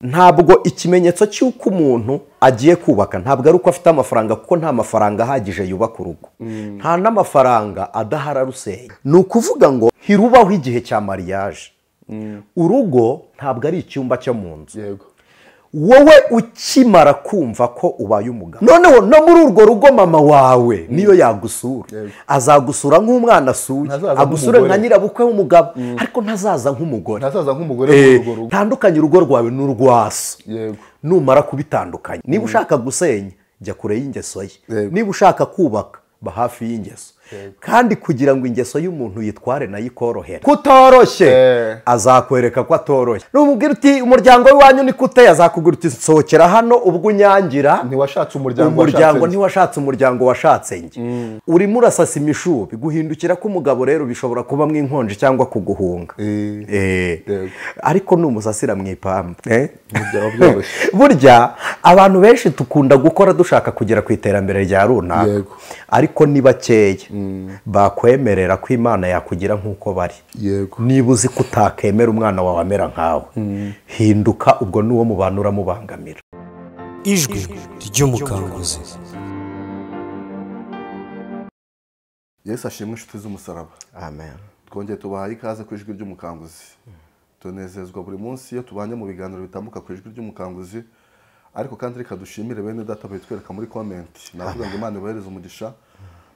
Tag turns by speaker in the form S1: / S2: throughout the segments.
S1: ntabwo ikimenyetso cy'uko umuntu agiye kubaka ntabwo ari uko afite amafaranga, kuko nta mafaranga ahagije yubaka urugo, nta n'amafaranga adahara rusenya. Ni ukuvuga ngo ntirubaho igihe cya mariage. Urugo ntabwo ari icyumba cyo mu nzu. Wowe ukimara kumva ko ubaye umugabo, noneho no muri urwo rugo mama wawe niyo yagusura, azagusura nk'umwana asuye, agusure nka nyirabukwe w'umugabo, ariko ntazaza nk'umugore. Tandukanye urugo rwawe n'urwaso. Numara kubitandukanya, niba ushaka gusenya jya kure y'ingeso ye, niba ushaka kubaka ba hafi y'ingeso. Kandi kugira ngo ingeso y'umuntu yitware nayo ikorohere, kutoroshye azakwereka ko atoroshye. Numubwira uti umuryango w'iwanyu ni kute, azakugura uti sohokera hano ubwo unyangira,
S2: ntiwashatse
S1: umuryango ntiwashatse umuryango washatse nge. Urimo urasasa imishubi, guhindukira k'umugabo rero bishobora kuba mw'inkonje cyangwa kuguhunga. Ariko numusasira mw'ipamba, burya abantu benshi tukunda gukora dushaka kugera ku iterambere rya runaka, ariko ni bakeya bakwemerera ko Imana yakugira nk'uko bari. Niba uzi ko utakemera umwana wawe amera nkawe, hinduka, ubwo n'uwo mubana uramubangamira.
S3: Ijwi ry'umukanguzi.
S2: Yesu ashimwe inshuti z'umusaraba.
S1: Amen.
S2: Twongeye tubahaye ikaze ku ijwi ry'umukanguzi. Tunezezwa buri munsi iyo tubanye mu biganiro bitambuka ku ijwi ry'umukanguzi, ariko kandi reka dushimire bene data bitwereka muri comment. Navuga ngo Imana ibahereze umugisha.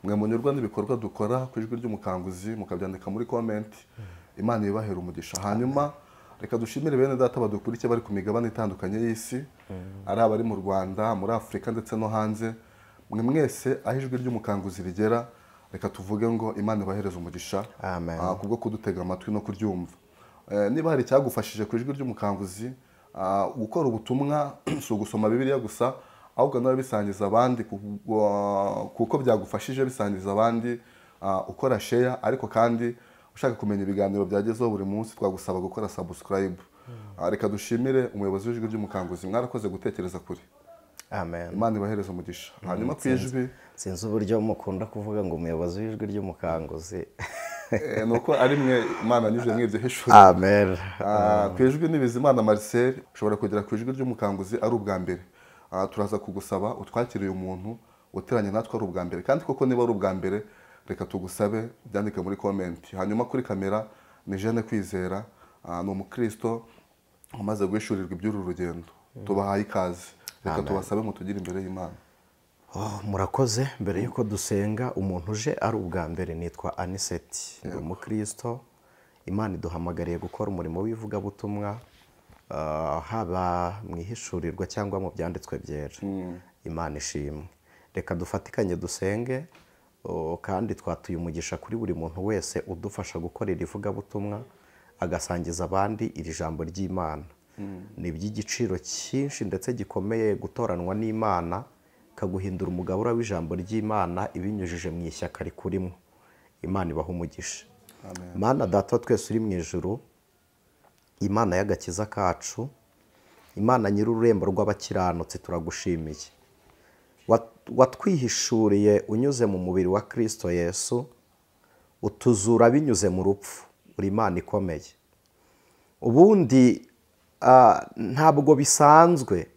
S2: Mwe munyurwa n'ibikorwa dukora ku ijwi ry'umukanguzi mukabyandika muri comment. Imana ibahera umugisha. Hanyuma reka dushimire bene data badukurikiye bari ku migabane itandukanye y'isi, ari abari mu Rwanda, muri Afurika ndetse no hanze. Mwe mwese aho ijwi ry'umukanguzi rigera, reka tuvuge ngo Imana ibahereze umugisha.
S1: Amen.
S2: Kubwo kudutega amatwi no kuryumva. Niba hari cyagufashije ku ijwi ry'umukanguzi, gukora ubutumwa si ugusoma Bibiliya gusa, ahubwo nawe bisangiza abandi, kuko byagufashije bisangiza abandi, ukora share. Ariko kandi ushaka kumenya ibiganiro byagezeho buri munsi, twagusaba gukora subscribe. Reka dushimire umuyobozi w'ijwi ry'umukanguzi, mwarakoze gutekereza kuri.
S1: Amen.
S2: Imana ibahereze umugisha. Hanyuma ku ijwi,
S1: sinzi uburyo mukunda kuvuga ngo umuyobozi w'ijwi ry'umukanguzi.
S2: nuko ari mwe Imana anyuze mw'ibyo hejuru.
S1: Amen.
S2: Ku ijwi ni Bizimana Marcel, ushobora kugera ku ijwi ry'umukanguzi ari ubwa mbere. Turaza kugusaba utwakiriye umuntu uteranye natwe ari ubwa mbere, kandi koko niba ari ubwa mbere reka tugusabe byandike muri comment. Hanyuma kuri kamera ni Jeanne Kwizera, ni umukristo umaze guhishurirwa iby'uru rugendo. Tubahaye ikaze, reka tubasabe mutugire imbere y'Imana.
S1: Murakoze. Mbere yuko dusenga, umuntu uje ari ubwa mbere nitwa Aniseti, ndi umukristo. Imana iduhamagariye gukora umurimo w'ivugabutumwa, haba mu ihishurirwa cyangwa mu byanditswe byera. Imana ishimwe. Reka dufatikanye dusenge, kandi twatuye umugisha kuri buri muntu wese udufasha gukora iri vugabutumwa, agasangiza abandi iri jambo ry'Imana. Ni iby'igiciro cyinshi ndetse gikomeye gutoranwa n'Imana, kaguhindura umugabura w'ijambo ry'Imana ibinyujije mu ishyaka rikurimo. Imana ibaha umugisha.
S2: Amen.
S1: Mana Data wa twese uri mu ijuru, Imana y'agakiza kacu, Imana nyir'ururembo rw'abakiranutsi, turagushimiye. Watwihishuriye unyuze mu mubiri wa Kristo Yesu, utuzura binyuze mu rupfu. Uri Imana ikomeye. Ubundi ntabwo bisanzwe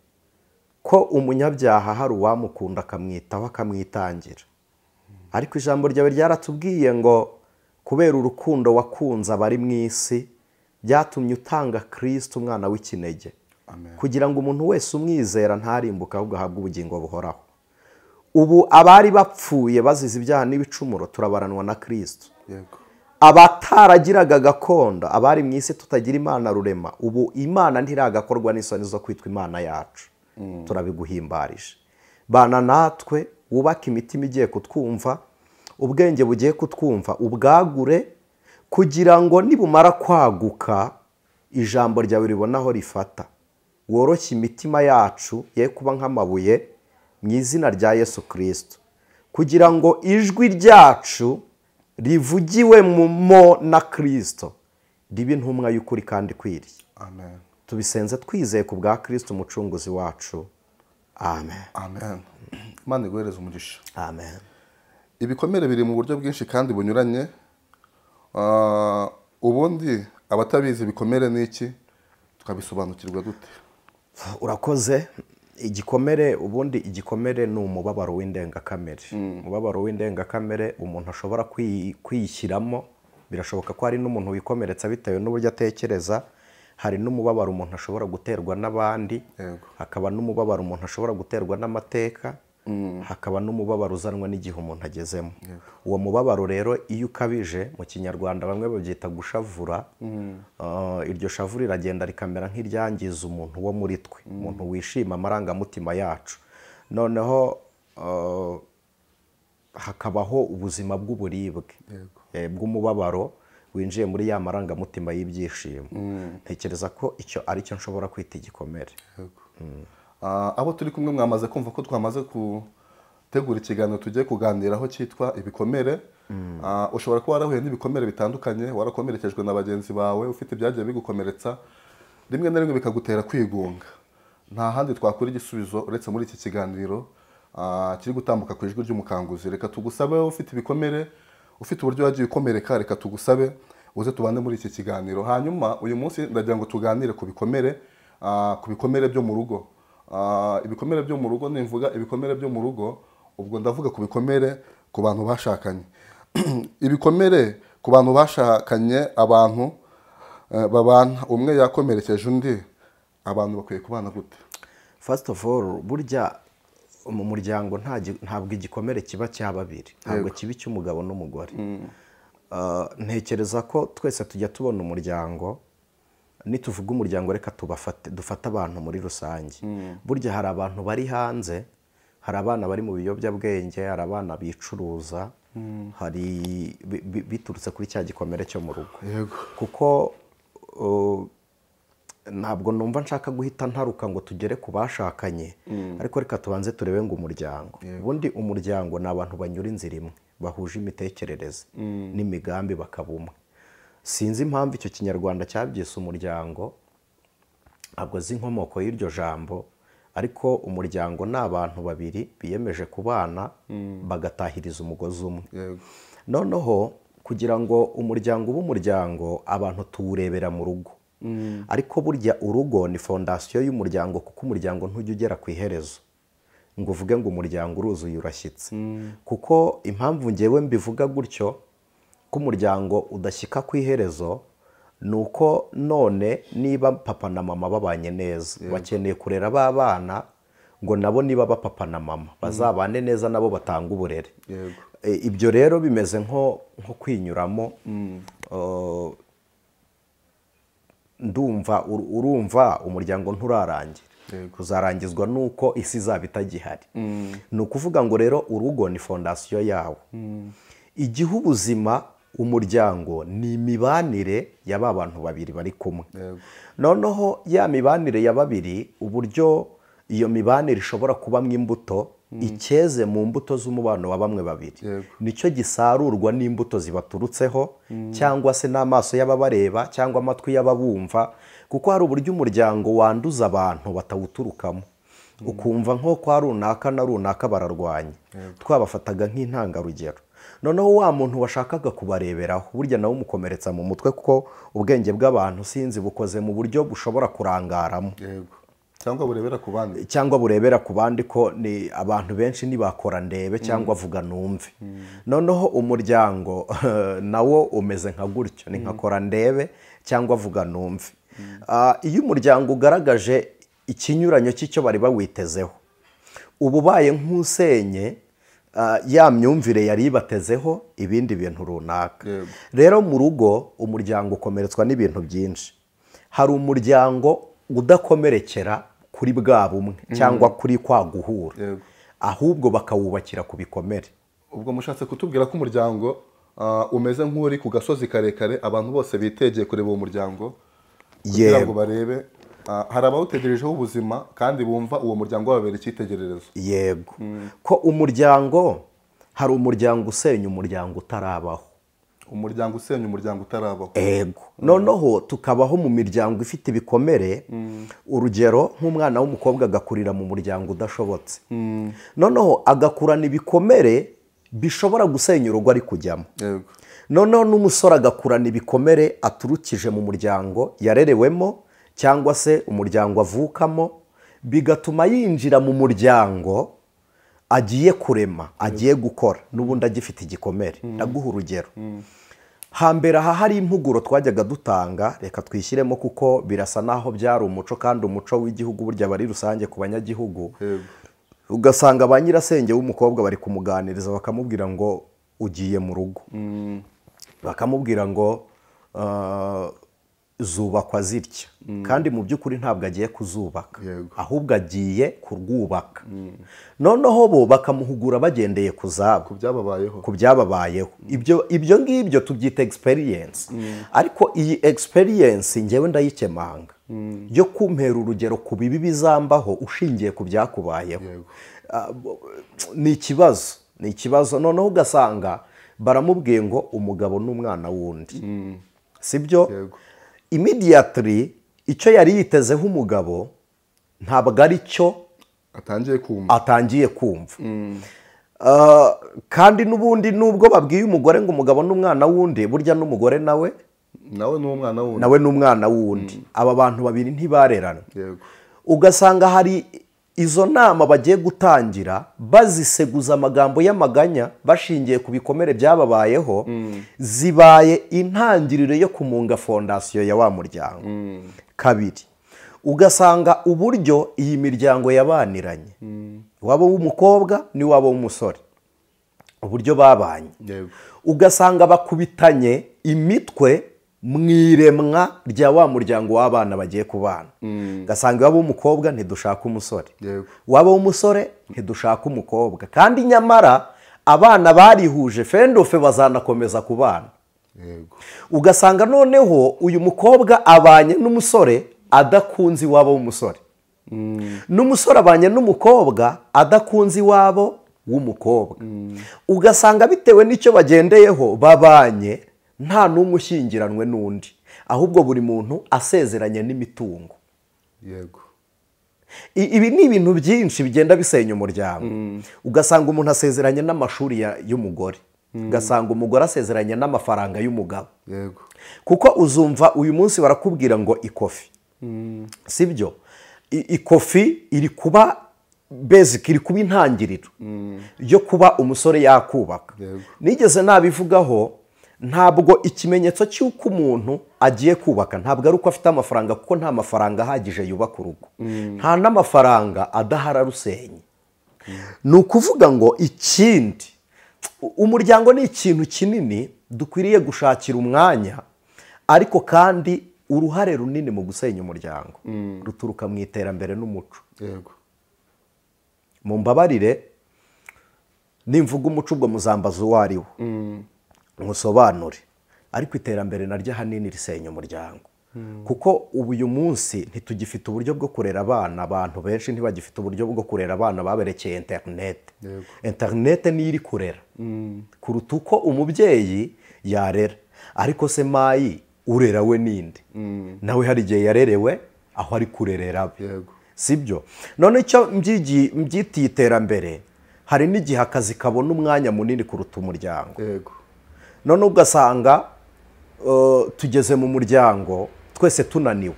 S1: ko umunyabyaha hari uwamukunda akamwitaho akamwitangira, ariko ijambo ryawe ryaratubwiye ngo kubera urukundo wakunze abari mu isi, byatumye utanga Kristo umwana w'ikinege, kugira ngo umuntu wese umwizera ntarimbuke ahubwo ahabwe ubugingo buhoraho. Ubu abari bapfuye bazize ibyaha n'ibicumuro turabaranwa na Kristo. Abataragiraga gakondo, abari mu isi tutagira Imana rurema, ubu Imana ntiragakorwa n'isoni zo kwitwa Imana yacu. Turabiguhimbarije. Bana natwe, wubaka imitima igiye kutwumva, ubwenge bugiye kutwumva ubwagure, kugira ngo nibumara kwaguka ijambo ryawe ribona aho rifata. Woroshye imitima yacu ye kuba nk'amabuye, mu izina rya Yesu Kristo, kugira ngo ijwi ryacu rivugiwe mo na Kristo ribe intumwa y'ukuri kandi kwiriye.
S2: Amen.
S1: Tubisenze twizeye ku bwa Kristo umucunguzi wacu. Amen.
S2: Amen. Imana iguhereze umugisha.
S1: Amen.
S2: Ibikomere biri mu buryo bwinshi kandi bunyuranye. Ubundi abatabizi ibikomere ni iki, tukabisobanukirwa dute?
S1: urakoze. Igikomere ubundi igikomere ni umubabaro w'indengakamere. Umubabaro w'indengakamere umuntu ashobora kwishyiramo. Birashoboka ko hari n'umuntu wikomeretsa bitewe n'uburyo atekereza. Hari n'umubabaro umuntu ashobora guterwa n'abandi, hakaba n'umubabaro umuntu ashobora guterwa n'amateka, hakaba n'umubabaro uzanwa n'igihe umuntu agezemo. Uwo mubabaro rero iyo ukabije, mu kinyarwanda bamwe babyita gushavura, iryo shavu riragenda rikamera nk'iryangiza umuntu wo muri twe, umuntu wishima amarangamutima yacu. Noneho hakabaho ubuzima bw'uburibwe bw'umubabaro winjiye muri ya marangamutima y'ibyishimo. Ntekereza ko icyo ari cyo nshobora kwita igikomere.
S2: Abo turi kumwe mwamaze kumva ko twamaze gutegura ikiganiro tugiye kuganiraho cyitwa ibikomere. Ushobora kuba warahuye n'ibikomere bitandukanye, warakomerekejwe na bagenzi bawe, ufite ibyagiye bigukomeretsa, rimwe na rimwe bikagutera kwigunga. Nta handi twakura igisubizo uretse muri iki kiganiro kiri gutambuka ku ijwi ry'umukanguzi. Reka tugusabe ufite ibikomere, ufite uburyo wagiye ukomereka, reka tugusabe uze tubane muri iki kiganiro. Hanyuma uyu munsi ndagira ngo tuganire ku bikomere byo mu rugo. Ibikomere byo mu rugo, nimvuga ibikomere byo mu rugo, ubwo ndavuga ku bikomere ku bantu bashakanye. Ibikomere ku bantu bashakanye, abantu babana, umwe yakomerekeje undi, abantu bakwiye kubana gute?
S1: First of all, burya mu muryango ntabwo igikomere kiba cya babiri, ntabwo kiba icy'umugabo n'umugore. Ntekereza ko twese tujya tubona umuryango, nituvuga umuryango reka dufate abantu muri rusange. Burya hari abantu bari hanze, hari abana bari mu biyobyabwenge, hari abana bicuruza, hari biturutse kuri cya gikomere cyo mu rugo. Kuko ntabwo numva nshaka guhita ntaruka ngo tugere ku bashakanye, ariko reka tubanze turebe ngo umuryango. Ubundi umuryango ni abantu banyura inzira imwe, bahuje imitekerereze n'imigambi bakaba umwe. Sinzi impamvu icyo kinyarwanda cyabyise umuryango, ntabwo azi inkomoko y'iryo jambo, ariko umuryango ni abantu babiri biyemeje kubana bagatahiriza umugozi umwe. Noneho kugira ngo umuryango ube umuryango, abantu tuwurebera mu rugo. Ariko burya urugo ni fondasiyo y'umuryango, kuko umuryango ntujya ugera ku iherezo ngo uvuge ngo umuryango uruzuye urashyitse. Kuko impamvu ngewe mbivuga gutyo ko umuryango udashyika ku iherezo, ni uko none niba papa na mama babanye neza, bakeneye kurera ba bana ngo nabo niba ba papa na mama bazabane neza, nabo batanga uburere. Ibyo rero bimeze nko kwinyuramo. Urumva umuryango nturarangira, kuzarangizwa nuko isi izaba itagihari. Ni ukuvuga ngo rero urugo ni fondasiyo yawo. Igihe ubuzima, umuryango ni imibanire ya ba bantu babiri bari kumwe. Noneho ya mibanire ya babiri, uburyo iyo mibanire ishobora kubamo imbuto, icyeze mu mbuto z'umubano wa bamwe babiri, nicyo gisarurwa n'imbuto zibaturutseho, cyangwa se n'amaso y'ababareba cyangwa amatwi y'ababumva. Kuko hari uburyo umuryango wanduza abantu batawuturukamo, ukumva nko kwa runaka na runaka bararwanya, twabafataga nk'intangarugero. Noneho wa muntu washakaga kubareberaho, burya nawe umukomeretsa mu mutwe, kuko ubwenge bw'abantu sinzi bukoze mu buryo bushobora kurangaramo. Cyangwa burebera ku bandi, ko ni abantu benshi ntibakora ndebe cyangwa vuga numve. Noneho umuryango nawo umeze nka gutyo, ni nka kora ndebe cyangwa vuga numve. Iyo umuryango ugaragaje ikinyuranyo cy'icyo bari bawitezeho, uba ubaye nk'usenye ya myumvire yari ibatezeho ibindi bintu runaka. Rero mu rugo umuryango ukomeretswa n'ibintu byinshi. Hari umuryango udakomerekera kuri bwa bumwe cyangwa kuri kwa guhura, ahubwo bakawubakira ku bikomere.
S2: Ubwo mushatse kutubwira ko umuryango umeze nk'uri ku gasozi karekare, abantu bose bitegeye kureba uwo muryango kugira ngo barebe. Hari abawutegerejeho ubuzima kandi bumva uwo muryango wababera icyitegererezo.
S1: Yego, ko umuryango, hari umuryango usenya umuryango utarabaho.
S2: Umuryango usenya umuryango utarabaho.
S1: Ego. Noneho tukabaho mu miryango ifite ibikomere. Urugero, nk'umwana w'umukobwa agakurira mu muryango udashobotse. Noneho agakurana ibikomere bishobora gusenya urugo ari kujyamo. Noneho n'umusore agakurana ibikomere aturukije mu muryango yarerewemo, cyangwa se umuryango avukamo, bigatuma yinjira mu muryango agiye kurema, agiye gukora, n'ubundi agifite igikomere. Ndaguha urugero. Hambere aha hari impuguro twajyaga dutanga, reka twishyiremo kuko birasa naho byari umuco, kandi umuco w'igihugu burya bari rusange ku banyagihugu. Ugasanga ba nyirasenge w'umukobwa bari kumuganiriza bakamubwira ngo ugiye mu rugo, bakamubwira ngo zubakwa zitya, kandi mu by'ukuri ntabwo agiye kuzubaka, ahubwo agiye kurwubaka. Noneho bo bakamuhugura bagendeye ku zabo, ku byababayeho. Ibyo ngibyo tubyita experience. Ariko iyi experience ngewe ndayikemanga yo kumpera urugero ku bibi bizambaho ushingiye ku byakubayeho. Ni ikibazo. Noneho ugasanga baramubwiye ngo umugabo n'umwana wundi, sibyo? Immediately icyo yari yitezeho umugabo ntabwo ari cyo atangiye kumva. Kandi n'ubundi nubwo babwiye umugore ngo umugabo n'umwana wundi, burya n'umugore nawe n'umwana wundi. Aba bantu babiri ntibarerana. Ugasanga hari izo nama bagiye gutangira baziseguza amagambo y'amaganya bashingiye ku bikomere byababayeho, zibaye intangiriro yo kumunga fondasiyo ya wa muryango. Kabiri, ugasanga uburyo iyi miryango yabaniranye, waba w'umukobwa n'iwaba w'umusore, uburyo babanye, ugasanga bakubitanye imitwe mu iremwa rya wa muryango w'abana bagiye kubana. Ugasanga waba w'umukobwa ntidushaka umusore, waba w'umusore ntidushaka umukobwa, kandi nyamara abana barihuje fendofe bazanakomeza kubana. Ugasanga noneho uyu mukobwa abanye n'umusore adakunze iwabo w'umusore, n'umusore abanye n'umukobwa adakunze iwabo w'umukobwa. Ugasanga bitewe n'icyo bagendeyeho babanye nta n'umwe ushyingiranwe n'undi, ahubwo buri muntu asezeranye n'imitungo. Ibi ni ibintu byinshi bigenda bisenya umuryango. Ugasanga umuntu asezeranye n'amashuri y'umugore, ugasanga umugore asezeranye n'amafaranga y'umugabo. Kuko uzumva uyu munsi barakubwira ngo ikofi, sibyo? Ikofi iri kuba basic, iri kuba intangiriro yo kuba umusore yakubaka. Nigeze nabivugaho, ntabwo ikimenyetso cy'uko umuntu agiye kubaka ntabwo ari uko afite amafaranga, kuko nta mafaranga ahagije yubaka urugo, nta n'amafaranga adahara rusenye. Ni ukuvuga ngo ikindi, umuryango ni ikintu kinini dukwiriye gushakira umwanya, ariko kandi uruhare runini mu gusenya umuryango ruturuka mu iterambere n'umuco. Mumbabarire nimvuga umuco ubwo muzambaza uwo ari wo, musobanure. Ariko iterambere naryo ahanini risenya umuryango, kuko ubu uyu munsi ntitugifite uburyo bwo kurera abana. Abantu benshi ntibagifite uburyo bwo kurera abana, baberekeye interineti. Interineti niyo iri kurera kuruta uko umubyeyi yarera. Ariko se mayi urera we ninde? Nawe hari igihe yarerewe aho ari kurerera be, sibyo? None icyo mbyitiye iterambere, hari n'igihe akazi kabona umwanya munini kuruta umuryango. None ugasanga tugeze mu muryango twese tunaniwe,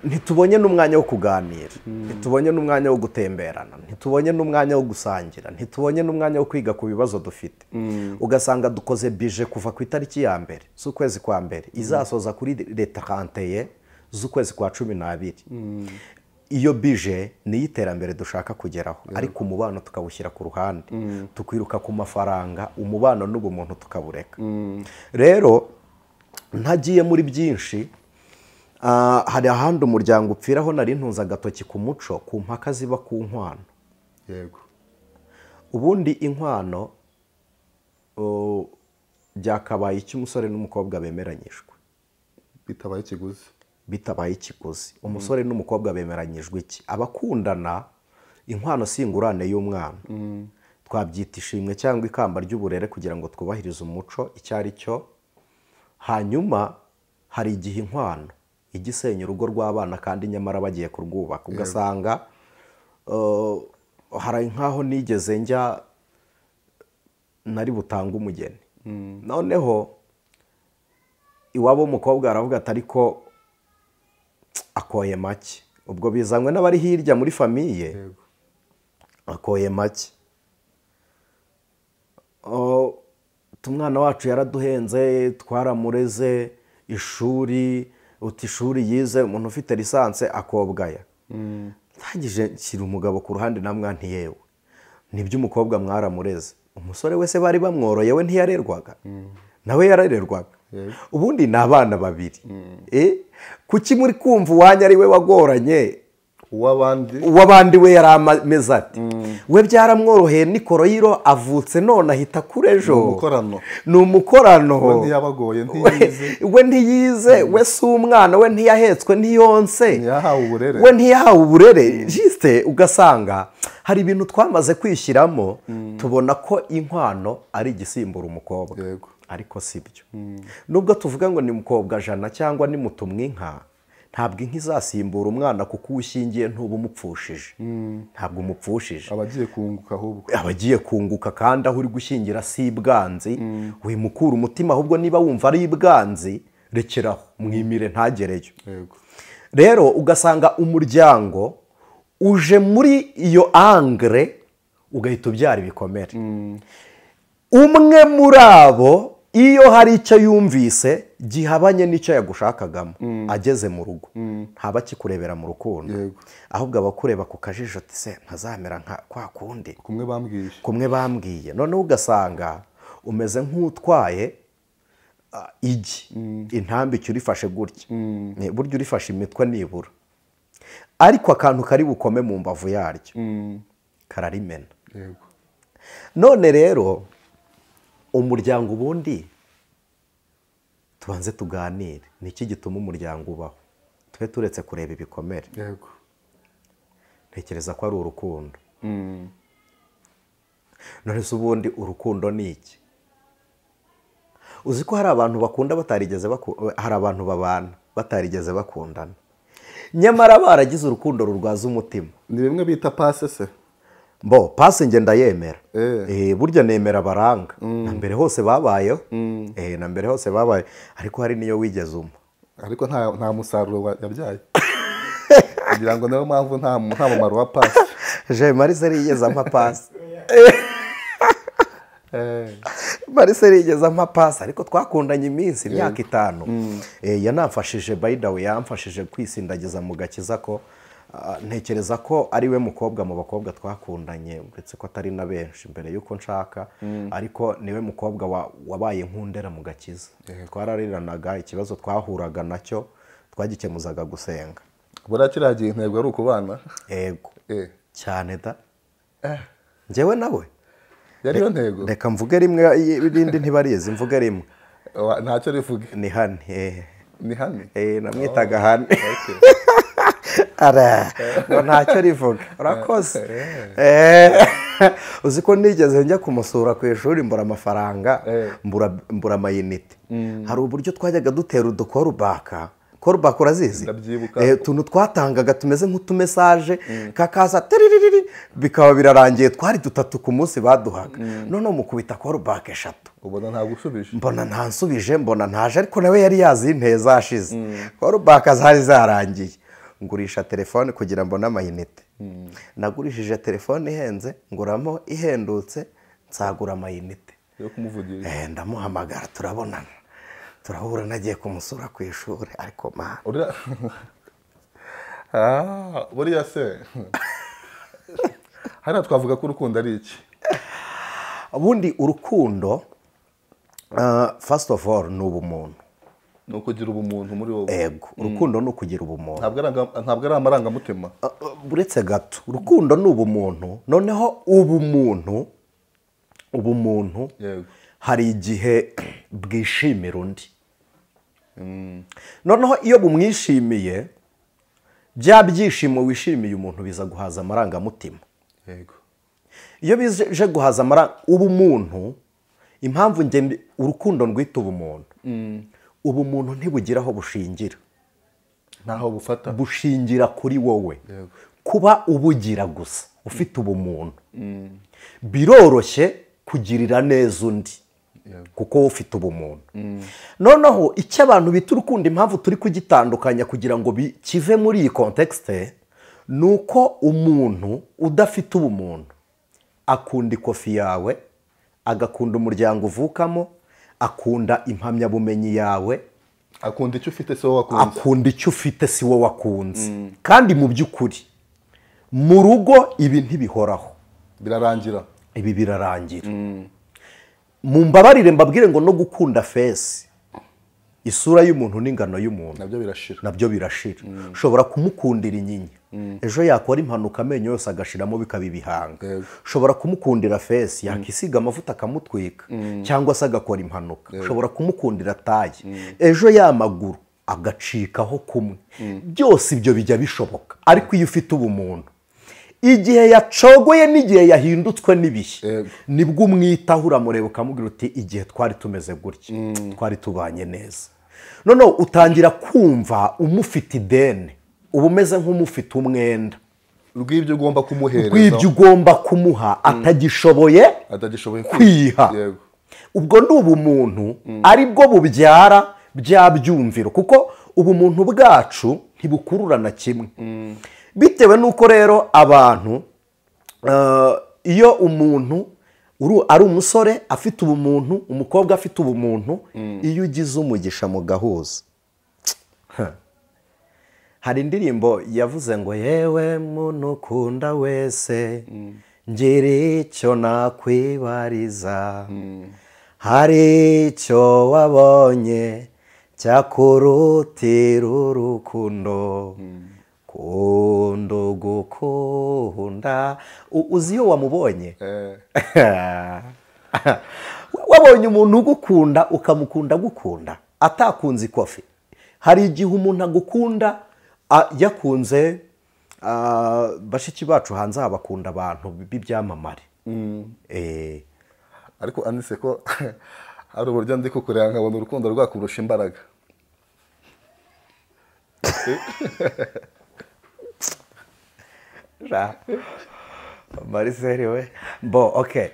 S1: ntitubonye n'umwanya wo kuganira, ntitubonye n'umwanya wo gutemberana, ntitubonye n'umwanya wo gusangira, ntitubonye n'umwanya wo kwiga ku bibazo dufite. Ugasanga dukoze bije kuva ku itariki ya mbere z'ukwezi kwa mbere, izasoza kuri leta 31 z'ukwezi kwa 12. Iyo bije niyo iterambere dushaka kugeraho, ariko umubano tukawushyira ku ruhande, tukwiruka ku mafaranga, umubano n'ubumuntu tukabureka. Rero ntagiye muri byinshi, hari ahandi umuryango upfiraho nari ntunze agatoki ku muco, ku mpaka ziba ku nkwano. Ubundi inkwano byakabaye icy'umusore n'umukobwa bemeranyijwe, bitabaye ikiguzi. Umusore n'umukobwa bemeranyijwe iki? Abakundana, inkwano si ingurane y'umwana, twabyita ishimwe cyangwa ikamba ry'uburere kugira ngo twubahirize umuco icyo ari cyo. Hanyuma hari igihe inkwano igisenya urugo rw'abana, kandi nyamara bagiye kurwubaka. Ugasanga hari nk'aho nigeze njya, nari butange umugeni, noneho iwabo w'umukobwa aravuga ati ariko akoye make, ubwo bizanywe n'abari hirya muri famiye
S2: yego
S1: akoye make umwana wacu yaraduhenze twaramureze ishuri uti ishuri yize umuntu ufite lisanse akobwaya ntagije nshyira umugabo ku ruhande na mwana yewe nibyo umukobwa mwaramureze umusore wese bari bamworoye we ntiyarerwaga nawe yararerwaga ubundi ni abana babiri kuki muri kumva uwanya ari we wagoranye uw'abandi we yari ameze ati we byaramworoheye nikoroyiro avutse none ahita kure ejo ni umukorano we ntiyize we si umwana we ntiyahetswe ntiyonse we ntiyahawe uburere jisite ugasanga hari ibintu twamaze kwishyiramo tubona ko inkwano ari igisimbura umukobwa ariko si byo nubwo tuvuga ngo ni mukobwa jana cyangwa ni mutumwa inka ntabwo inka izasimbura umwana kuko uwushingiye ntuba umupfushije ntabwo umupfushije
S2: abagiye kunguka ahubwo
S1: abagiye kunguka kandi aho uri gushyingira si ibwanzi wimukura umutima ahubwo niba wumva ari ibwanzi rekeraho mwimire ntagereyo rero ugasanga umuryango uje muri iyo angre ugahita ubyara ibikomere umwe muri abo iyo hari icyo yumvise gihabanye n'icyo yagushakagamo ageze mu rugo ntaba akikurebera mu rukundo ahubwo aba akureba ku kajisho ati se ntazamera nka kwa kundi kumwe bambwiye noneho ugasanga umeze nk'utwaye igi intambike urifashe gutya burya urifashe imitwe nibura ariko akantu kari bukome mu mbavu yaryo kararimena none rero umuryango ubundi tubanze tuganire ni iki gituma umuryango ubaho tube turetse kureba ibikomere ntekereza ko ari urukundo none se ubundi urukundo ni iki uzi ko hari abantu bakunda hari abantu babana batarigeze bakundana nyamara baragize urukundo rurwaza umutima
S2: ni bimwe bita pase se
S1: pasi ngenda yemera burya nemera baranga na mbere hose babayeho na mbere hose babaye ariko hari niyo wigeze
S2: ariko nta musaruro yabyaye kugira ngo niyo mpamvu nta mumaro wa pasi
S1: je marise yigeze amapasi marise yigeze amapasi ariko twakundanye iminsi imyaka 5 yanamfashije by the way yamfashije kwisindagiza mu gakiza ko ntekereza ko ari we mukobwa mu bakobwa twakundanye uretse ko atari na benshi mbere y'uko nshaka ariko niwe mukobwa wabaye nkundera mu gakiza twarariranaga ikibazo twahuraga nacyo twagikemuzaga gusenga
S2: buriya kiriya gihe intego ari ukubana
S1: yego cyane da njyewe nawe
S2: yariyo ntego
S1: reka mvuge rimwe irindi ntibarizi mvuge rimwe
S2: ntacyo rivuge
S1: ni hane
S2: ni hane
S1: namwitaga hane ntacyo rivuga urakoze uzi ko nigeze njya kumusura ku ishuri mbura amafaranga mbura amayinite hari uburyo twajyaga dutera udukorubaka korubaka urazizi utuntu twatangaga tumeze nk'utumesaje kakaza bikaba birarangiye twari 3 ku munsi baduhaga noneho mukubita korubaka 3
S2: ubona ntabwo usubije
S1: mbona ntansubije mbona ntaje ariko nawe yari yazi inteza ashize korubaka zari zarangiye ngurisha telefone kugira mbone amayinite nagurishije telefone ihenze nguramo ihendutse nsagura amayinite
S2: yo kumuvugisha
S1: ndamuhamagara turabonana turahura nagiye kumusura ku ishuri ariko
S2: buriya se hano twavuga ko urukundo ari iki
S1: ubundi urukundo first of all ni ubumuntu
S2: ni ukugira ubumuntu muri wowe
S1: yego urukundo ni ukugira ubumuntu
S2: ntabwo ari amarangamutima
S1: buretse gato urukundo ni ubumuntu noneho ubumuntu hari igihe bwishimira undi noneho iyo bumwishimiye bya byishimo wishimiye umuntu biza guhaza amarangamutima iyo bije guhaza ubumuntu impamvu urukundo rwita ubumuntu ntibugira aho bushingira
S2: ntaho bufata
S1: bushingira kuri wowe kuba ubugira gusa ufite ubumuntu biroroshye kugirira neza undi kuko wowe ufite ubumuntu noneho icyo abantu bita urukundo impamvu turi kugitandukanya kugira ngo kive muri iyi kontekste ni uko umuntu udafite ubumuntu akunda ikofi yawe, agakunda umuryango uvukamo, akunda impamyabumenyi yawe,
S2: akunda icyo ufite si wowe wakunze,
S1: akunda icyo ufite si wowe wakunze. kandi mu by'ukuri mu rugo ibi ntibihoraho,
S2: birarangira,
S1: ibi birarangira. mu mbabarire mbabwire ngo no gukunda fesi, isura y'umuntu n'ingano y'umuntu nabyo birashira. ushobora kumukundira inyinya, ejo yakora impanuka amenyo yose agashiramo bikaba ibihanga. ushobora kumukundira fesi, yakisiga amavuta akamutwika cyangwa se agakora impanuka. ushobora kumukundira taye, ejo y'amaguru agacikaho kumwe. byose ibyo bijya bishoboka, ariko iyo ufite ubumuntu, igihe yacogoye n'igihe yahindutswe n'ibihe, nibwo umwitaho, uramureba ukamubwira uti igihe twari tumeze gutya twari tubanye neza. noneho utangira kumva umufite ideni, uba umeze nk'umufite umwenda
S2: rw'ibyo ugomba kumuhereza,
S1: rw'ibyo ugomba kumuha atagishoboye kwiha. ubwo ni ubumuntu ari bwo bubyara bya byumviro, kuko ubumuntu bwacu ntibukururana kimwe. bitewe n'uko rero abantu, iyo umuntu ari umusore afite ubumuntu, umukobwa afite ubumuntu, iyo ugize umugisha mu gahuza. hari indirimbo yavuze ngo yewe muntu ukunda wese ngira icyo nakwibariza, hari icyo wabonye cyakurutira urukundo, kunda ugukunda. uzi iyo wamubonye wabonye umuntu ugukunda ukamukunda gukunda atakunze ikofi. hari igihe umuntu agukunda yakunze, bashiki bacu hanze aha bakunda abantu b'ibyamamare.
S2: ariko anditse ko hari uburyo ndi kukureba nkabona urukundo rwakurusha imbaraga.
S1: Mariseri we okay.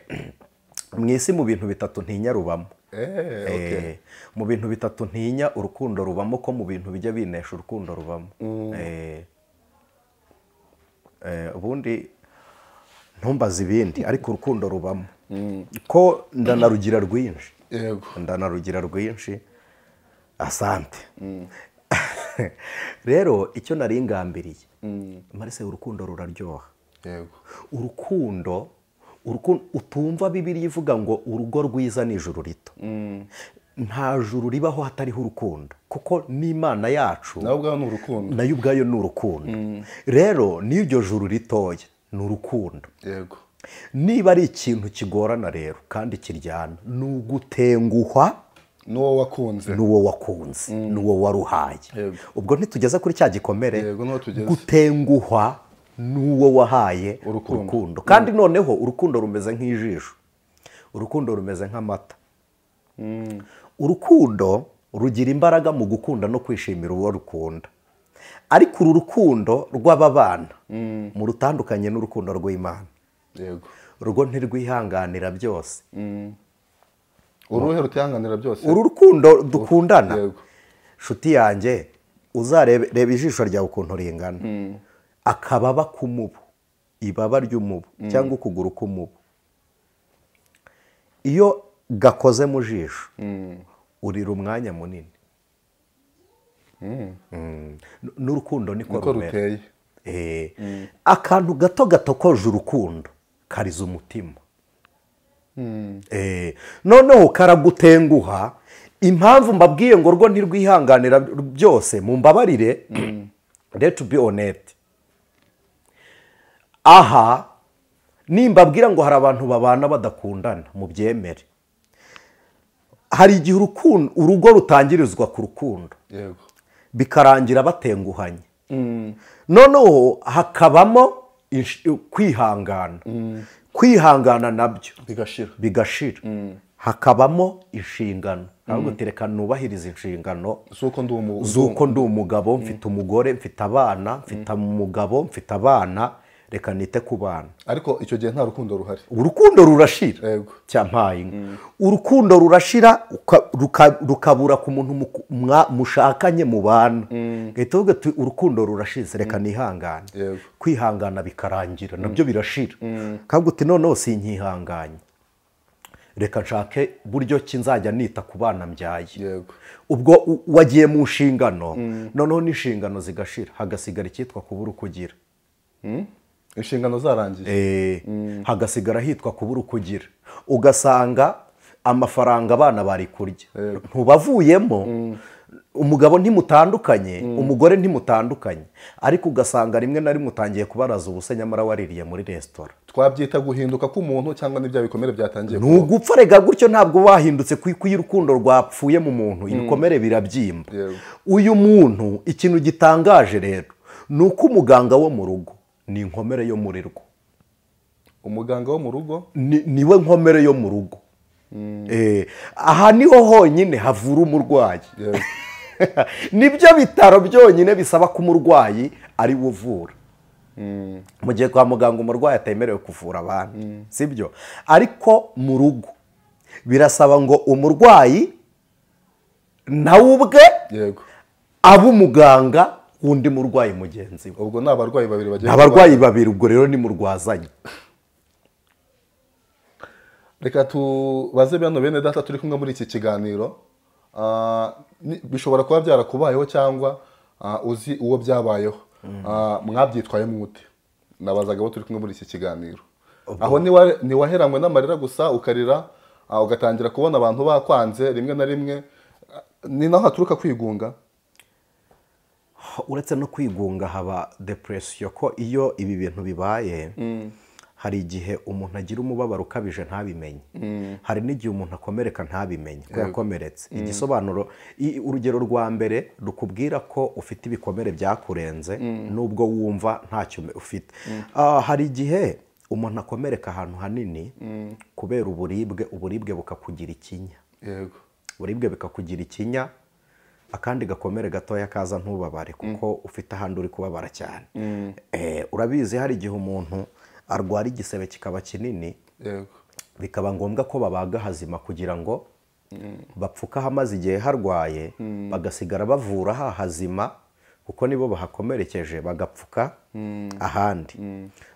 S1: mu isi mu bintu bitatu ntinya rubamo. mu bintu bitatu ntinya urukundo rubamo, ko mu bintu bijya binesha urukundo rubamo. ubundi ntumbaze ibindi, ariko urukundo rubamo. ko ndanarugira rwinshi, ndanarugira rwinshi. asante. rero icyo nari ngambiriye, marise urukundo ruraryoha. urukundo utumva Bibiliya ivuga ngo urugo rwiza ni ijuru rito. nta juru ribaho hatariho urukundo, kuko n'Imana yacu nayo ubwayo ni urukundo. rero n'iryo juru ritoya ni urukundo. niba ari ikintu kigorana rero kandi kiryana, ni ugutenguhwa
S2: n'uwo wakunze,
S1: n'uwo waruhaye. ubwo ntitugeze kuri cya gikomere, gutenguhwa n'uwo wahaye urukundo. kandi noneho urukundo rumeze nk'ijisho, urukundo rumeze nk'amata. urukundo rugira imbaraga mu gukunda no kwishimira uwo rukunda. ariko uru rukundo rw'aba bana mu rutandukanye n'urukundo rw'Imana. urwo ntirwihanganira byose.
S2: uruhe rutihanganira byose?
S1: uru rukundo dukundana, nshuti yanjye, uzareba ijisho ryawe ukuntu ringana, akababa k'umubu, ibaba ry'umubu cyangwa ukuguru k'umubu, iyo gakoze mu jisho urira umwanya munini. n'urukundo niko
S2: ruteye.
S1: akantu gato gatokoje urukundo kariza umutima. noneho karagutenguha. impamvu mbabwiye ngo rwo ntirwihanganira byose, mu mbabarire, let be honest. aha nimbabwira ngo hari abantu babana badakundana, mu byemere. hari igihe urugo rutangirizwa ku rukundo, bikarangira batenguhanye. noneho hakabamo kwihangana. kwihangana nabyo bigashira. hakabamo inshingano, ahubwo tereka nubahiriza inshingano z'uko ndi umugabo, mfite umugore, mfite abana, mfite umugabo, mfite abana, reka nite ku bana.
S2: ariko icyo gihe nta rukundo ruhari.
S1: Urukundo rurashira.
S2: Yego.
S1: Cyampaye. Urukundo rurashira rukabura ku muntu mushakanye mu bana. Gahita uvuga ati urukundo rurashize reka nihangane.
S2: Yego.
S1: Kwihangana bikarangira nabyo birashira. Kabwo uti noneho sinkihanganye. Reka nshake buryo ki nzajya nita ku bana mbyaye.
S2: Yego.
S1: Ubwo wagiye mu nshingano noneho n'inshingano zigashira hagasigara icyitwa kubura ukugira.
S2: Inshingano zarangiye.
S1: Hagasigara hitwa kubura ukugira. Ugasanga amafaranga abana bari kurya ntubavuyemo. Umugabo ntimutandukanye, umugore ntimutandukanye, ariko ugasanga rimwe na rimwe utangiye kubaraza ubuse nyamara waririye muri resitora.
S2: Twabyita guhinduka k'umuntu cyangwa n'ibya bikomere byatangiye
S1: kuba. Ntugupfa rega gutyo ntabwo wahindutse kuko iyo urukundo rwapfuye mu muntu ibikomere birabyimba. Uyu muntu ikintu gitangaje rero ni uko umuganga wo mu rugo ni inkomere yo muri rwo.
S2: Umuganga wo mu rugo
S1: niwe nkomere yo mu rugo. Aha niho honyine havura umurwayi. Nibyo bitaro byonyine bisaba ko umurwayi ari uvura. Mu gihe kwa muganga umurwayi atemerewe kuvura abantu, sibyo? Ariko mu rugo birasaba ngo umurwayi nawe ubwe abe umuganga w'undi murwayi mugenzi we.
S2: Ubwo ni abarwayi babiri bagiye.
S1: Abarwayi babiri, ubwo rero ni murwazanye.
S2: Reka tubaze bano bene data turi kumwe muri iki kiganiro. Bishobora kuba byarakubayeho cyangwa uzi uwo byabayeho. Mwabyitwaye mwute? Nabazaga abo turi kumwe muri iki kiganiro. Aho niwaheranywe n'amarira gusa ukarira ugatangira kubona abantu bakwanze rimwe na rimwe, ni naho haturuka kwigunga?
S1: Uretse no kwigunga haba depression, ko iyo ibi bintu bibaye hari igihe umuntu agira umubabaro ukabije ntabimenye. Hari n'igihe umuntu akomereka ntabimenye ko yakomeretse. Igisobanuro, urugero rwa mbere rukubwira ko ufite ibikomere byakurenze nubwo wumva ntacyo ufite. Hari igihe umuntu akomereka ahantu hanini kubera uburibwe bukakugira ikinya.
S2: Yego.
S1: Uburibwe bikakugira ikinya, akandi gakomere gatoya kaza ntubabare kuko ufite ahandi uri kubabara cyane. Urabizi hari igihe umuntu arwara igisebe kikaba kinini, bikaba ngombwa ko babaga hazima kugira ngo bapfuka amaze igihe harwaye, bagasigara bavura hazima kuko nibo bahakomerekeje, bagapfuka ahandi.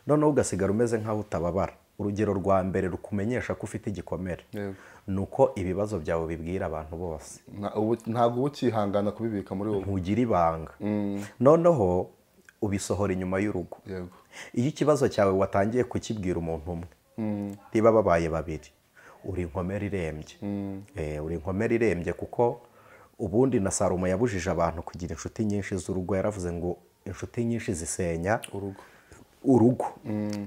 S1: Noneho ugasigara umeze nk'aho utababara. Urugero rwa mbere rukumenyesha ko ufite igikomere nuko ibibazo byawe bibwira abantu bose.
S2: Ntabwo ukihangana kubibika muri wowe.
S1: Ntugira ibanga. Noneho ubisohora inyuma y'urugo. Iyo ikibazo cyawe watangiye kukibwira umuntu umwe, niba babaye babiri, uri inkomere irembye. Uri inkomere irembye kuko ubundi na Salomo yabujije abantu kugira inshuti nyinshi z'urugo. Yaravuze ngo inshuti nyinshi zisenya urugo.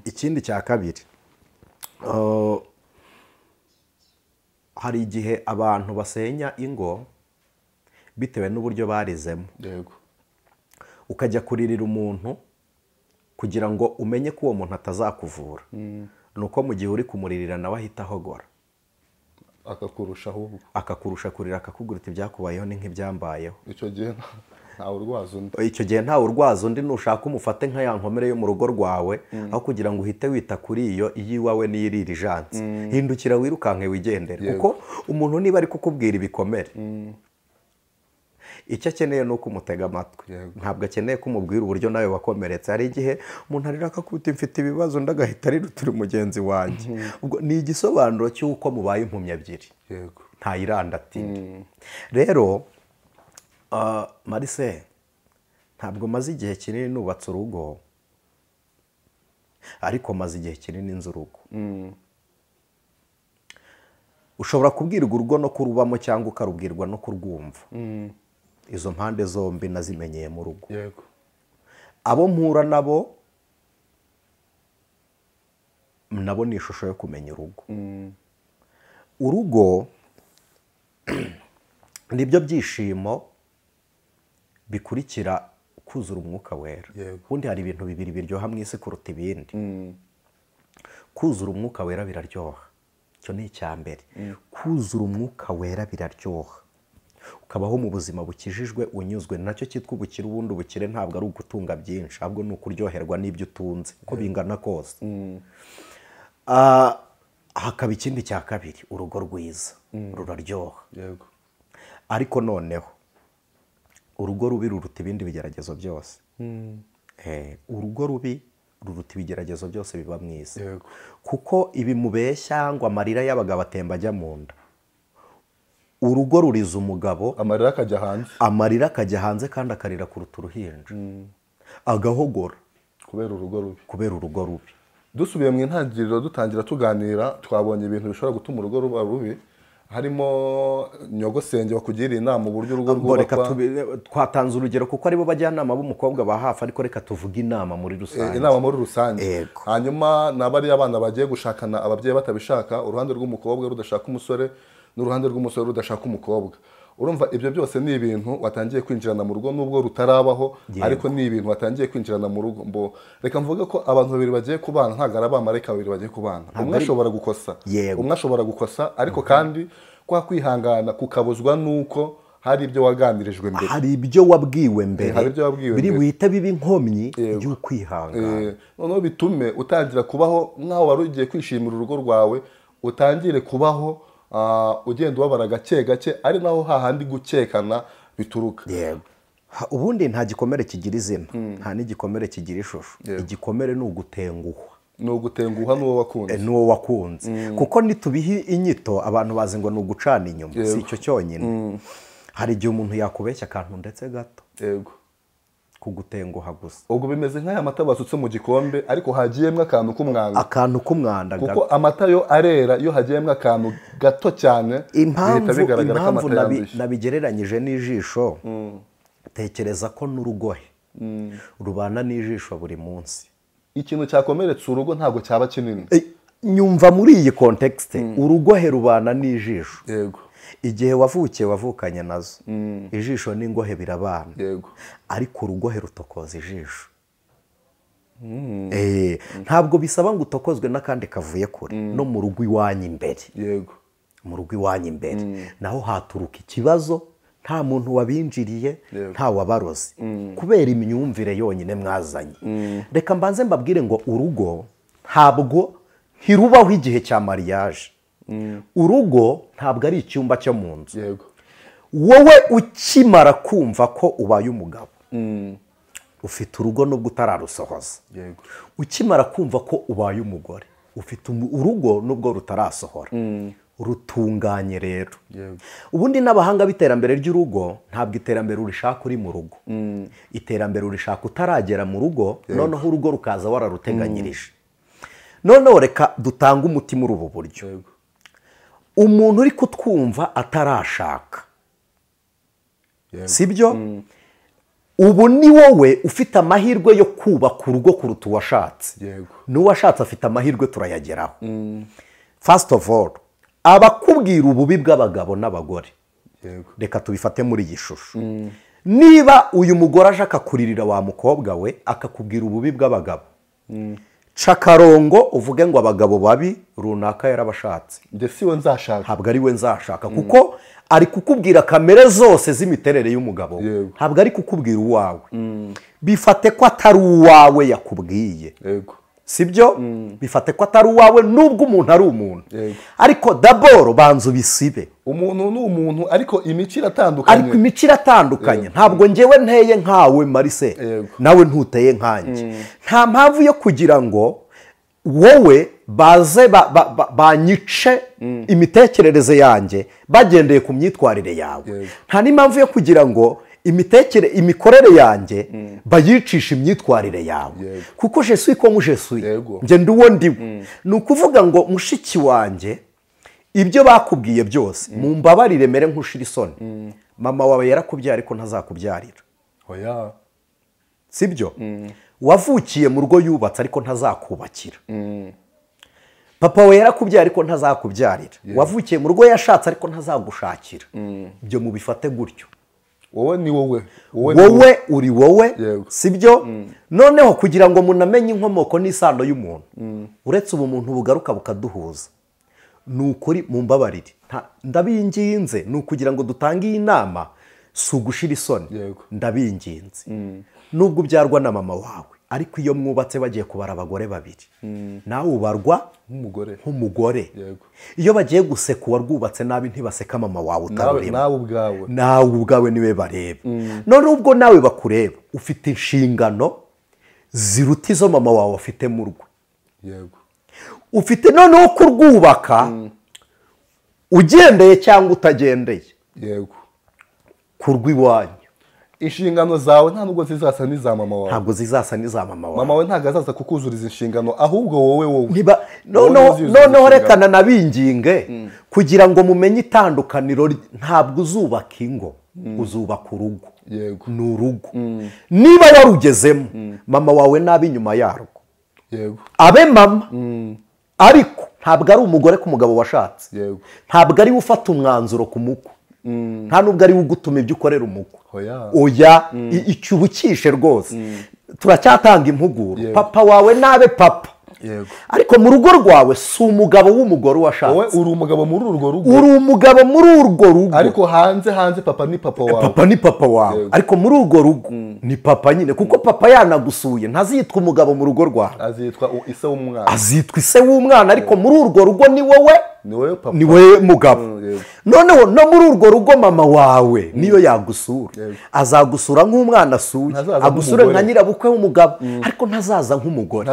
S1: Ikindi cya kabiri, hari igihe abantu basenya ingo bitewe n'uburyo barizemo. Ukajya kuririra umuntu kugira ngo umenye ko uwo muntu atazakuvura. Nuko mu gihe uri kumuririra nawe ahita ahogora, akakurusha kurira, akakubwira uti ibyakubayeho ni nk'ibyambayeho.
S2: Icyo gihe
S1: ntawe urwaza undi. Nushaka umufate nka ya nkomere yo mu rugo rwawe, aho kugira ngo uhite wita kuri iyo iyiwawe n'iyirira ijansi. Hindukira wirukanke wigendere. Kuko umuntu niba ari kukubwira ibikomere, icyo akeneye ni uko umutega amatwi. Ntabwo akeneye ko umubwira uburyo nawe wakomeretse. Hari igihe umuntu arira akakubwira mfite ibibazo, undi agahita arirutira mugenzi wanjye. Ubwo ni igisobanuro cy'uko mubaye impumyi ebyiri, ntayirandatira. Rero Marise, ntabwo maze igihe kinini nubatse urugo, ariko maze igihe kinini nzi urugo. Ushobora kubwirwa urugo no kurubamo cyangwa ukarubwirwa no kurwumva. Izo mpande zombi nazimenyeye mu rugo. Abo mpura nabo ni ishusho yo kumenya urugo. Urugo nibyo byishimo bikurikira kuzura umwuka wera. Ubundi hari ibintu bibiri biryoha mu isi kuruta ibindi. Kuzura umwuka wera biraryoha. Icyo ni icya mbere. Kuzura umwuka wera biraryoha. ukabaho mu buzima bukijijwe unyuzwe, nacyo cyitwa ubukire. Ubundi ubukire ntabwo ari ugutunga byinshi, ahubwo ni ukuryoherwa n'ibyo utunze uko bingana kose. Hakaba ikindi cya kabiri, urugo rwiza ruraryoha, ariko noneho urugo rubi ruruta ibindi bigeragezo byose. Urugo rubi ruruta ibigeragezo byose biba mu isi, kuko ibi mubeshya ngo amarira y'abagabo atemba ajya mu nda. Urugo ruriza umugabo, amarira akajya hanze kandi akarira kuruta uruhinja, agahogora kubera urugo rubi.
S2: Dusubiye mu intangiriro dutangira tuganira, twabonye ibintu bishobora gutuma urugo ruba rubi, harimo nyogosenge bakugiriye inama uburyo urugo rwubakwa.
S1: Twatanze urugero kuko aribo bajyanama b'umukobwa ba hafi, ariko reka tuvuge inama muri rusange.
S2: Hanyuma n'abari abana bagiye gushakana, ababyeyi batabishaka, uruhande rw'umukobwa rudashaka umusore n'uruhande rw'umusore rudashaka umukobwa. Urumva ibyo byose ni ibintu watangiye kwinjirana mu rugo, nubwo rutarabaho, ariko ni ibintu watangiye kwinjirana mu rugo. Reka mvuge ko abantu babiri bagiye kubana ntabwo ari abamarayika babiri bagiye kubana. Umwe ashobora gukosa, ariko kandi kwa kwihangana kukabuzwa nuko hari ibyo waganirijwe mbere,
S1: hari ibyo wabwiwe mbere, biri buhita biba inkomyi y'ukwihangana.
S2: Noneho bitume utangira kubaho nk'aho wari ugiye kwishimira urugo rwawe, utangire kubaho ugenda ubabara gake gake, ari naho hahandi gukekana bituruka.
S1: Ubundi nta gikomere kigira izina, nta n'igikomere kigira ishusho. Igikomere ni ugutenguha n'uwo wakunze. Kuko nitubihe inyito abantu bazi ngo ni ugucana inyuma, si icyo cyonyine. Hari igihe umuntu yakubeshya akantu ndetse gato, kugutenguha gusa.
S2: Ubwo bimeze nk'aya mata basutse mu gikombe, ariko hagiyemo akantu k'umwanda,
S1: kuko
S2: amata yo arera, iyo hagiyemo akantu gato cyane bihita bigaragara ko amata yanduye.
S1: Nabigereranyije n'ijisho, tekereza ko n'urugohe rubana n'ijisho buri munsi.
S2: Ikintu cyakomeretse urugo ntabwo cyaba kinini.
S1: Nyumva muri iyi kontekste, urugohe rubana n'ijisho. Igihe wavukanye nazo, ijisho n'ingohe birabana, ariko urugohe rutokoza ijisho. Ntabwo bisaba ngo utokozwe n'akandi kavuye kure. No mu rugo iwanyu imbere, mu rugo iwanyu imbere naho haturuka ikibazo, nta muntu wabinjiriye, nta wabarozi, kubera imyumvire yonyine mwazanye. Reka mbanze mbabwire ngo urugo ntabwo ntirubaho igihe cya mariage. Urugo ntabwo ari icyumba cyo mu nzu. Wowe ukimara kumva ko ubaye umugabo, ufite urugo nubwo utararusohoza. Ukimara kumva ko ubaye umugore, ufite urugo nubwo rutarasohora. Rutunganye rero. Ubundi n'abahanga b'iterambere ry'urugo ntabwo iterambere urishaka uri mu rugo, iterambere urishaka utaragera mu rugo, noneho urugo rukaza wararuteganyirije. Noneho reka dutange umuti muri ubu buryo. Umuntu uri kutwumva atarashaka, sibyo? Ubu ni wowe ufite amahirwe yo kubaka urugo kuruta uwashatse. N'uwashatse afite amahirwe turayageraho. First of all, abakubwira ububi bw'abagabo n'abagore, reka tubifate muri iyi shusho. Niba uyu mugore aje akakuririra wa mukobwa we akakubwira ububi bw'abagabo, cakarongo uvuge ngo abagabo babi runaka yarabashatse,
S2: ndetse we nzashaka.
S1: Ntabwo ari we nzashaka, kuko ari kukubwira kamere zose z'imiterere y'umugabo, ntabwo ari kukubwira uwawe. Bifate ko atari uwawe yakubwiye, sibyo? Bifate ko atari uwawe nubwo umuntu ari umuntu, ariko daboro banza ubisibe.
S2: Umuntu ni umuntu, ariko imico
S1: iratandukanye. Ntabwo ngewe nteye nkawe Marise, nawe ntuteye nkanjye. Nta mpamvu yo kugira ngo wowe baze banyice imitekerereze yanjye bagendeye ku myitwarire yawe. Nta n'impamvu yo kugira ngo imikorere yanjye bayicisha imyitwarire yawe, kuko je suis comme je suis, nge nduwo ndiwe. Ni ukuvuga ngo mushiki wanjye, ibyo bakubwiye byose mumbabarire mere nk'ushira isoni. Mama wawe yarakubyaye ariko ntazakubyarira, sibyo? Wavukiye mu rugo yubatse ariko ntazakubakira. Papa we yarakubyaye ariko ntazakubyarira. Wavukiye mu rugo yashatse ariko ntazagushakira. Ibyo mubifate gutyo.
S2: Wowe ni wowe,
S1: wowe uri wowe, sibyo? Noneho kugira ngo munamenye inkomoko n'isano y'umuntu, uretse ubu muntu bugaruka bukaduhuza, ni ukuri mu mbabarire ndabinginze ni ukugira ngo dutange iyi nama si ugushira isoni ndabinginze nubwo ubyarwa na mama wawe ariko iyo mwubatse bagiye kubara abagore babiri nawe ubarwa nk'umugore iyo bagiye guseka uwarwubatse nabi ntibaseka mama wawe utarureba nawe ubwawe niwe bareba none ubwo nawe bakureba ufite inshingano ziruta izo mama wawe afite mu rwe ufite noneho kurwubaka ugendeye cyangwa utagendeye ku rw'iwanyu
S2: inshingano zawe nta nubwo zizasa n'iza mama wawe
S1: ntabwo zizasa n'iza mama wawe
S2: mama wawe ntabwo azaza kukuzuriza inshingano ahubwo wowe
S1: noneho rekana nabinginge kugira ngo mumenye itandukaniro ntabwo uzubaka ingo uzubaka urugo ni urugo niba yarugezemo mama wawe nabi inyuma yarwo abe mama ariko ntabwo ari umugore ku mugabo washatse ntabwo ari we ufata umwanzuro ku mukwe nta nubwo ari we ugutuma ibyo ukorera umukwe oya icyo ubukishe rwose turacyatanga impuguro papa wawe nabe papa ariko mu rugo rwawe si umugabo w'umugore washatse
S2: wowe uri umugabo muri urwo rugo
S1: uri umugabo muri urwo rugo
S2: ariko hanze papa ni papa wawe
S1: papa ni papa wawe ariko muri urwo rugo ni papa nyine kuko papa yanagusuye ntazitwa umugabo mu rugo rwawe
S2: azitwa ise w'umwana
S1: azitwa ise w'umwana ariko muri urwo rugo ni wowe mugabo noneho no muri urwo rugo mama wawe niyo yagusura azagusura nk'umwana asuye agusure nka nyirabukwe w'umugabo ariko ntazaza nk'umugore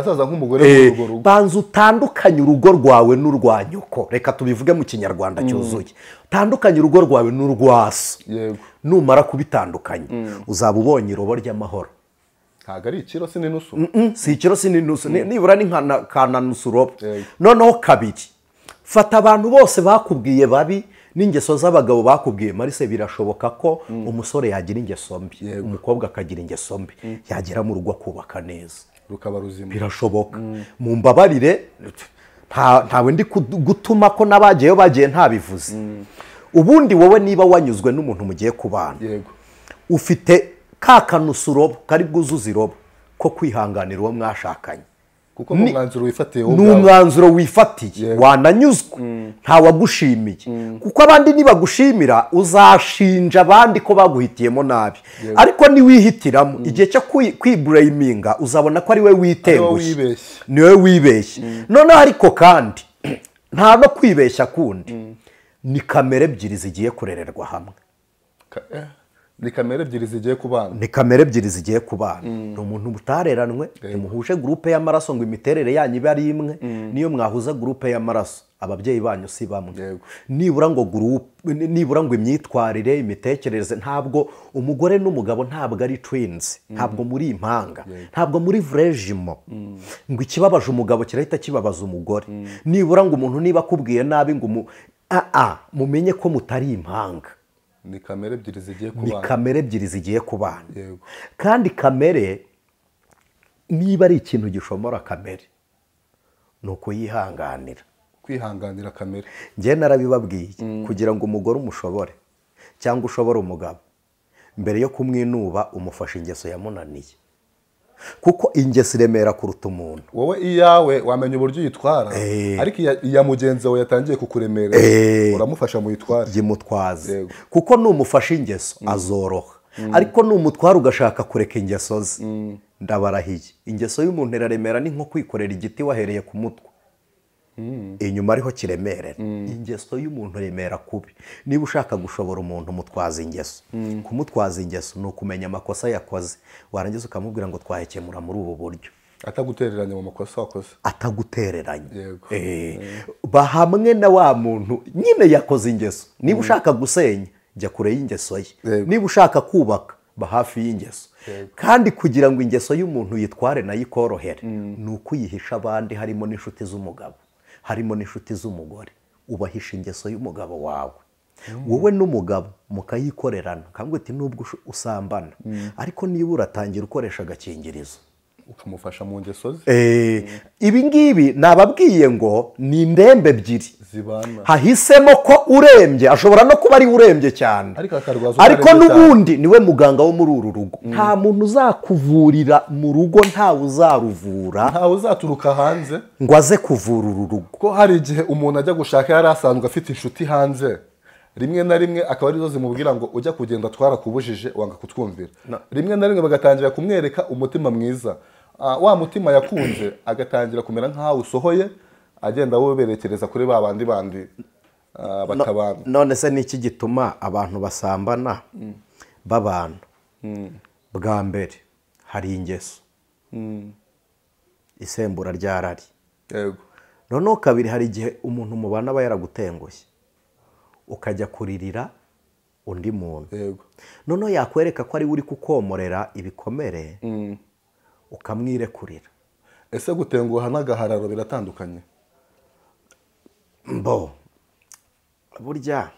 S1: banza utandukanye urugo rwawe n'urwa nyoko reka tubivuge mu kinyarwanda cyuzuye utandukanye urugo rwawe n'urwa so numara kubitandukanya uzaba ubonye irobo ry'amahoro
S2: ntabwo ari ikiro si n'inusu
S1: si ikiro si n'inusu nibura ni nka nanusu urobo noneho kabiri fata abantu bose bakubwiye babi n'ingeso z'abagabo bakubwiye marise birashoboka ko umusore yagira ingeso mbi umukobwa akagira ingeso mbi yagera mu rugo akubaka neza
S2: rukaba ruzima
S1: birashoboka mu mbabarire ntawe ndi gutuma ko n'abagiyeyo bagiye ntabivuze ubundi wowe niba wanyuzwe n'umuntu mugiye kubana ufite ka kanusurobo kari bwuzuze irobo ko kwihanganira uwo mwashakanye
S2: kuko ni umwanzuro wifatiye
S1: ni umwanzuro wifatiye wananyuzwe ntawagushimiye kuko abandi nibagushimira uzashinja abandi ko baguhitiyemo nabi ariko niwihitiramo igihe cyo kwiburayiminga uzabona ko ari we witengushye ni we wibeshye noneho ariko kandi nta no kwibeshya kundi ni kamere ebyiri zigiye kurererwa hamwe
S2: ni kamere ebyiri zigiye kubana
S1: ni kamere ebyiri zigiye kubana ni umuntu mutareranwe muhuje gurupe y'amaraso ngo imiterere yanyu ibe ari imwe niyo mwahuza gurupe y'amaraso ababyeyi banyu si bamwe nibura ngo imyitwarire imitekerereze ntabwo umugore n'umugabo ntabwo ari twins ntabwo muri impanga ntabwo muri vrejimo ngo ikibabaje umugabo kirahita kibabaza umugore nibura ngo umuntu niba akubwiye nabi ngo mumenye ko mutari impanga
S2: ni kamere ebyiri zigiye kubana
S1: ni kamere ebyiri zigiye kubana kandi kamere niba ari ikintu gishomora kamere ni ukuyihanganira
S2: kwihanganira kamere
S1: njye narabibabwiye kugira ngo umugore umushobore cyangwa ushobore umugabo mbere yo kumwinuba umufasha ingeso yamunaniye kuko ingeso iremera kuruta umuntu
S2: wowe iyawe wamenya uburyo uyitwara ariko iya mugenzi wawe yatangiye kukuremera uramufasha muyitware
S1: yimutwaze kuko numufasha ingeso azoroha ariko numutwara ugashaka kureka ingeso ze ndabarahiye ingeso y'umuntu iraremera ni nko kwikorera igiti wahereye ku mutwe inyuma ariho kiremerera ingeso y'umuntu remera kubi niba ushaka gushobora umuntu mutwaza ingeso kumutwaza ingeso ni ukumenya amakosa yakoze warangiza ukamubwira ngo twahekemura muri ubu buryo
S2: atagutereranye mu makosa wakoze
S1: atagutereranye bahamwe na wa muntu nyine yakoze ingeso niba ushaka gusenya jya kure y'ingeso ye niba ushaka kubaka ba hafi y'ingeso kandi kugira ngo ingeso y'umuntu yitware nayo ikorohere ni ukuyihisha abandi harimo n'inshuti z'umugabo harimo n'inshuti z'umugore ubahisha ingeso y'umugabo wawe wowe n'umugabo mukayikorerana kandi uti nubwo usambana ariko niba uratangira ukoresha agakingirizo
S2: ukamufasha mu ngeso ze
S1: ibi ngibi nababwiye ngo ni indembe ebyiri
S2: zibana
S1: hahisemo ko urembye ashobora no kuba ari urembye cyane ariko n'ubundi niwe muganga wo muri uru rugo nta muntu uzakuvurira mu rugo ntawe uzaruvura
S2: ntawe uzaturuka hanze
S1: ngo aze kuvura uru rugo
S2: ko hari igihe umuntu ajya gushaka yari asanzwe afite inshuti hanze rimwe na rimwe akaba arizo zimubwira ngo ujya kugenda twarakubujije wanga kutwumvira rimwe na rimwe bagatangira kumwereka umutima mwiza wa mutima yakunze agatangira kumera nk'aho usohoye agenda awuberekereza kuri ba bandi batabana
S1: none se ni iki gituma abantu basambana babana bwa mbere hari ingeso isembura ryarari
S2: yego
S1: noneho kabiri hari igihe umuntu mubana aba yaragutengushye ukajya kuririra undi muntu
S2: yego
S1: noneho yakwereka ko ari we uri kukomorera ibikomere ukamwirekurira
S2: ese gutenguha n'agahararo biratandukanye
S1: mbo burya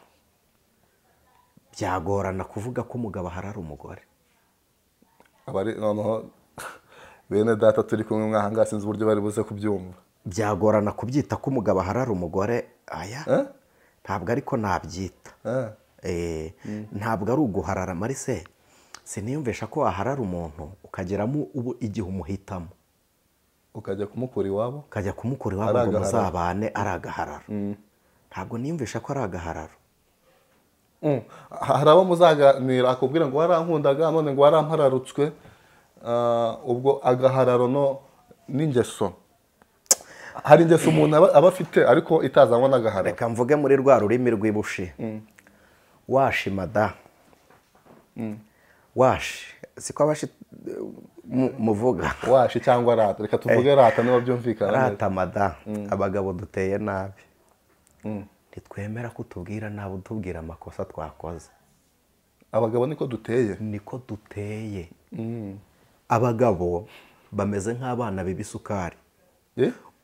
S1: byagorana kuvuga ko umugabo aharara umugore
S2: abari noneho bene data turi kumwe mwahanga sinzi uburyo bari buze kubyumva
S1: byagorana kubyita ko umugabo aharara umugore aya ntabwo ariko nabyita ntabwo ari uguharara marise siniyumvisha ko waharara umuntu ukageramo igihe umuhitamo
S2: ukajya kumukura iwabo
S1: ngo muzabane ari agahararo ntabwo niyumvisha ko ari agahararo
S2: hari abo muzaganira akubwira ngo warankundaga none ngo warampararutswe ubwo agahararo n'ingeso hari ingeso umuntu aba afite ariko itazanwa n'agahararo
S1: reka mvuge muri rwa rurimi rw'ibushi washi mada washi siko abashi muvuga
S2: washi cyangwa rata reka tuvuge rata niba byumvikana
S1: rata mada abagabo duteye nabi ntitwemera ko utubwira nabi utubwira amakosa twakoze
S2: abagabo niko
S1: duteye abagabo bameze nk'abana biba isukari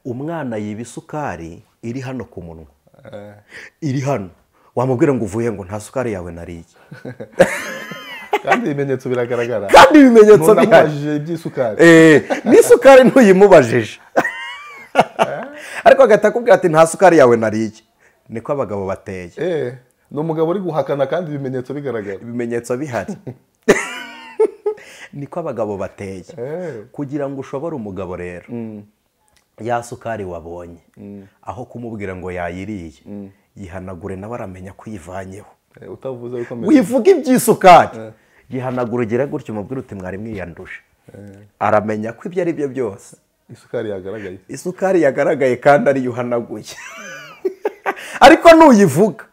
S1: umwana yiba isukari iri hano ku munwa iri hano wamubwira ngo uvuye ngo nta sukari yawe nariye
S2: kandi ibimenyetso biragaragara
S1: kandi ibimenyetso
S2: bihagije iby'isukari
S1: n'isukari ntuyimubajije ariko agahita akubwira ati nta sukari yawe nariye niko abagabo bateye
S2: ni umugabo uri guhakana kandi ibimenyetso bigaragara
S1: ibimenyetso bihari niko abagabo bateye kugira ngo ushobore umugabo rero ya sukari wabonye aho kumubwira ngo yayiriye yihanagure nawe aramenya ko uyivanyeho wivuga iby'isukari yihanagura ugere gutyo umubwira uti mwari mwiyanduje aramenya ko ibyo ari byo byose isukari yagaragaye kandi ariyo uhanaguye ariko nuyivuga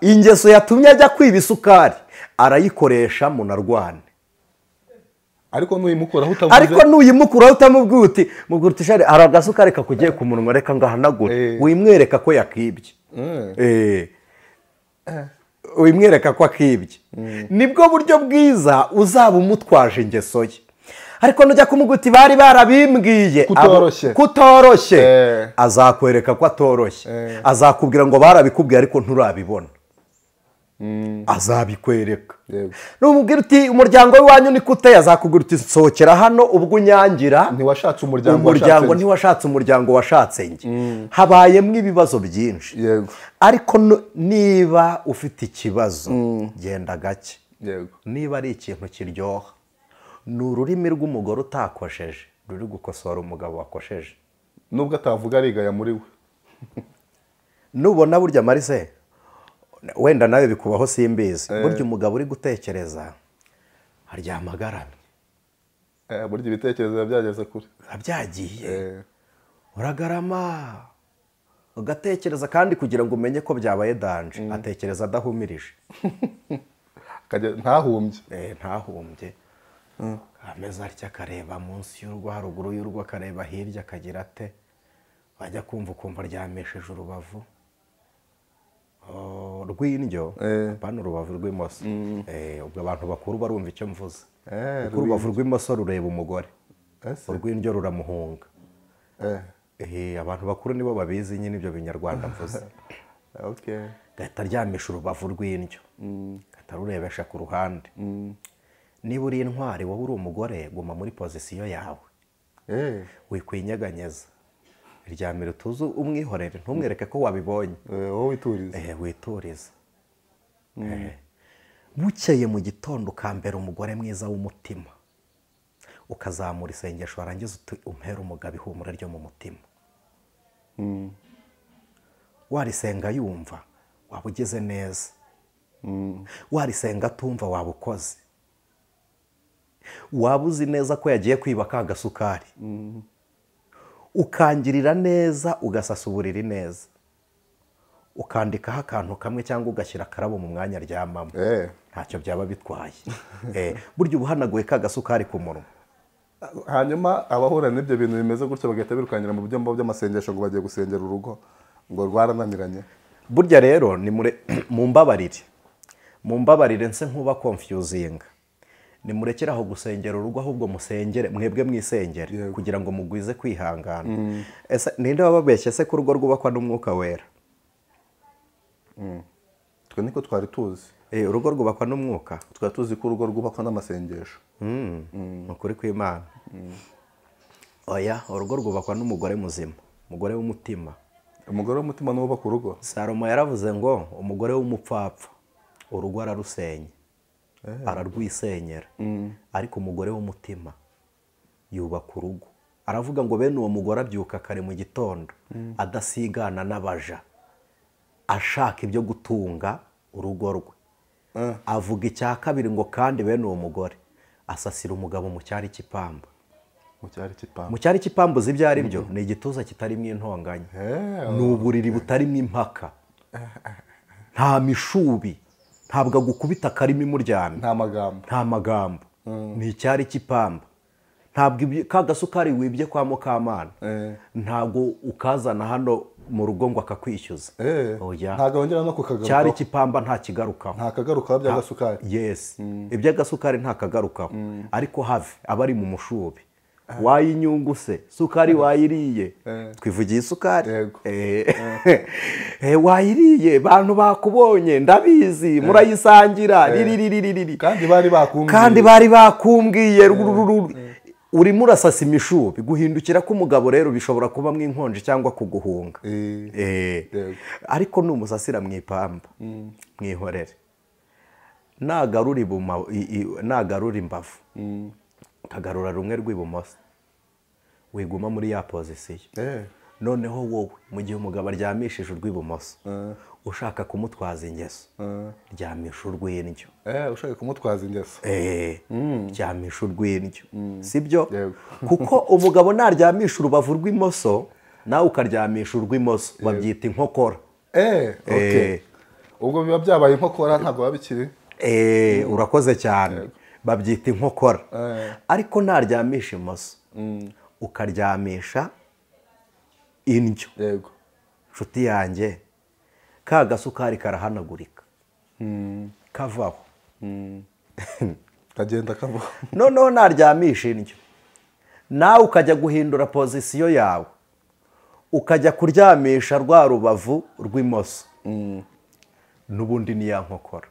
S1: ingeso yatumye ajya kwiba isukari arayikoresha munarwane
S2: ariko
S1: nuyimukuraho utamubwiye uti mubwira uti shari hari agasukari kakugiye ku munwa reka ngahanagure wimwereka ko yakibye wimwereka ko akibye nibwo buryo bwiza uzaba umutwaje ingeso ye ariko nujya kumubwira uti bari barabimbwiye kutoroshye azakwereka ko atoroshye azakubwira ngo barabikubwiye ariko nturabibona azabikwereka numubwira uti umuryango w'iwanyu ni kuteye azakubwira uti sohokera hano ubwo unyangira
S2: ntiwashatse
S1: umuryango ntiwashatse umuryango washatse njye habayemo ibibazo byinshi ariko niba ufite ikibazo genda gake niba ari ikintu kiryoha ni ururimi rw'umugore utakosheje ruri gukosora umugabo wakosheje
S2: nubwo atavuga arigaya muri we
S1: nubona burya marise wenda nawe bikubaho simbizi burya umugabo uri gutekereza aryama agaramye
S2: burya ibitekerezo byageze kure
S1: byagiye uragarama ugatekereza kandi kugira ngo umenye ko byabaye danje atekereza adahumirije ntahumbye ameze atya akareba munsi y'urwo haruguru y'urwo akareba hirya akagira ate wajya kumva ukumva aryamishije urubavu rw'indyo bano urubavu rw'imoso ubwo abantu bakuru barumva icyo mvuze kuko urubavu rw'imoso rureba umugore urw'indyo ruramuhunga abantu bakuru nibo babizi nyine ibyo binyarwanda mvuze gahita aryamisha urubavu rw'indyo gahita rurebesha ku ruhande niba uri intwari wowe uri umugore guma muri pozisiyo yawe wikwinyeganyeza iryamire utuze umwihorere ntumwereke ko wabibonye
S2: wowe wituriza
S1: wituriza bukeye mu gitondo ukambera umugore mwiza w'umutima ukazamura isengesho warangiza umpera umugabo ihumura ryo mu mutima warisenga yumva waba ugeze neza warisenga atumva waba ukoze waba uzi neza ko yagiye kwiba ka gasukari ukangirira neza ugasasa uburiri neza ukandikaho akantu kamwe cyangwa ugashyira akarabo mu mwanya aryamamo ntacyo byaba bitwaye burya uba uhanaguye ka gasukari ku munwa
S2: hanyuma abahura n'ibyo bintu bimeze gutyo bagahita birukankira mu byumba by'amasengesho ngo bagiye gusengera urugo ngo rwarananiranye.
S1: Burya rero ni mumbabarire nse nkuba confusing nimurekere aho gusengera urugo ahubwo musengere mwebwe mwisengere kugira ngo mugwize kwihangana. Ese ninde wababeshye se ko urugo rwubakwa n'umwuka wera?
S2: Twe niko twari tuzi.
S1: Urugo rwubakwa n'umwuka.
S2: Twari tuzi ko urugo rwubakwa n'amasengesho.
S1: Ukuri kw'Imana. Oya, urugo rwubakwa n'umugore muzima, umugore w'umutima.
S2: Umugore w'umutima ni wubaka urugo.
S1: Salomo yaravuze ngo umugore w'umupfapfa urugo ararusenya, ararwisenyera, ariko umugore w'umutima yubaka urugo. Aravuga ngo bene uwo mugore abyuka kare mu gitondo adasigana n'abaja, ashaka ibyo gutunga urugo rwe. Avuga icya kabiri ngo kandi bene uwo mugore asasira umugabo mu cyari cy'ipamba. Mu cyari cy'ipamba uzi ibyo ari byo? Ni igituza kitarimo intonganya, ni uburiri butarimo impaka, nta mishubi, ntabwo agukubita akarimi imuryana, nta magambo, ni icyari cy'ipamba. Ntabwo ka gasukari wibye kwa Mukamana ntabwo ukazana hano mu rugo ngo akakwishyuza.
S2: Ntabwo wongera no kukagarukaho.
S1: Cyari cy'ipamba nta kagarukaho.
S2: Nta kagarukaho by'agasukari.
S1: Yes, iby'agasukari nta kagarukaho, ariko have abari mu mushubi. Wayinyungu se sukari wayiriye, twivugiye isukari, wayiriye bantu bakubonye ndabizi murayisangira kandi bari bakumbwiye urimo urasasa imishubi. Guhindukira k'umugabo rero bishobora kuba mw'inkonje cyangwa kuguhunga, ariko numusasira mw'ipamba mwihorere. Nagarura imbavu kagarura rumwe rw'ibumoso, wiguma muri ya pozisiyo. Noneho wowe mu gihe umugabo aryamishije urw'ibumoso ushaka kumutwaza ingeso, ryamisha urw'indyo.
S2: Ushaka kumutwaza ingeso,
S1: ryamisha urw'indyo, sibyo? Kuko umugabo naryamisha urubavu rw'imoso nawe ukaryamisha urw'imoso babyita inkokora.
S2: Ubwo biba byabaye inkokora ntabwo biba bikiri.
S1: Urakoze cyane, babyita inkokora. Ariko naryamisha imoso ukaryamisha indyo, nshuti yanjye, ka gasukari karahanagurika kavaho,
S2: kagenda kavaho.
S1: noneho naryamisha indyo nawe ukajya guhindura pozisiyo yawe ukajya kuryamisha rwa rubavu rw'imoso, n'ubundi ni ya nkokora.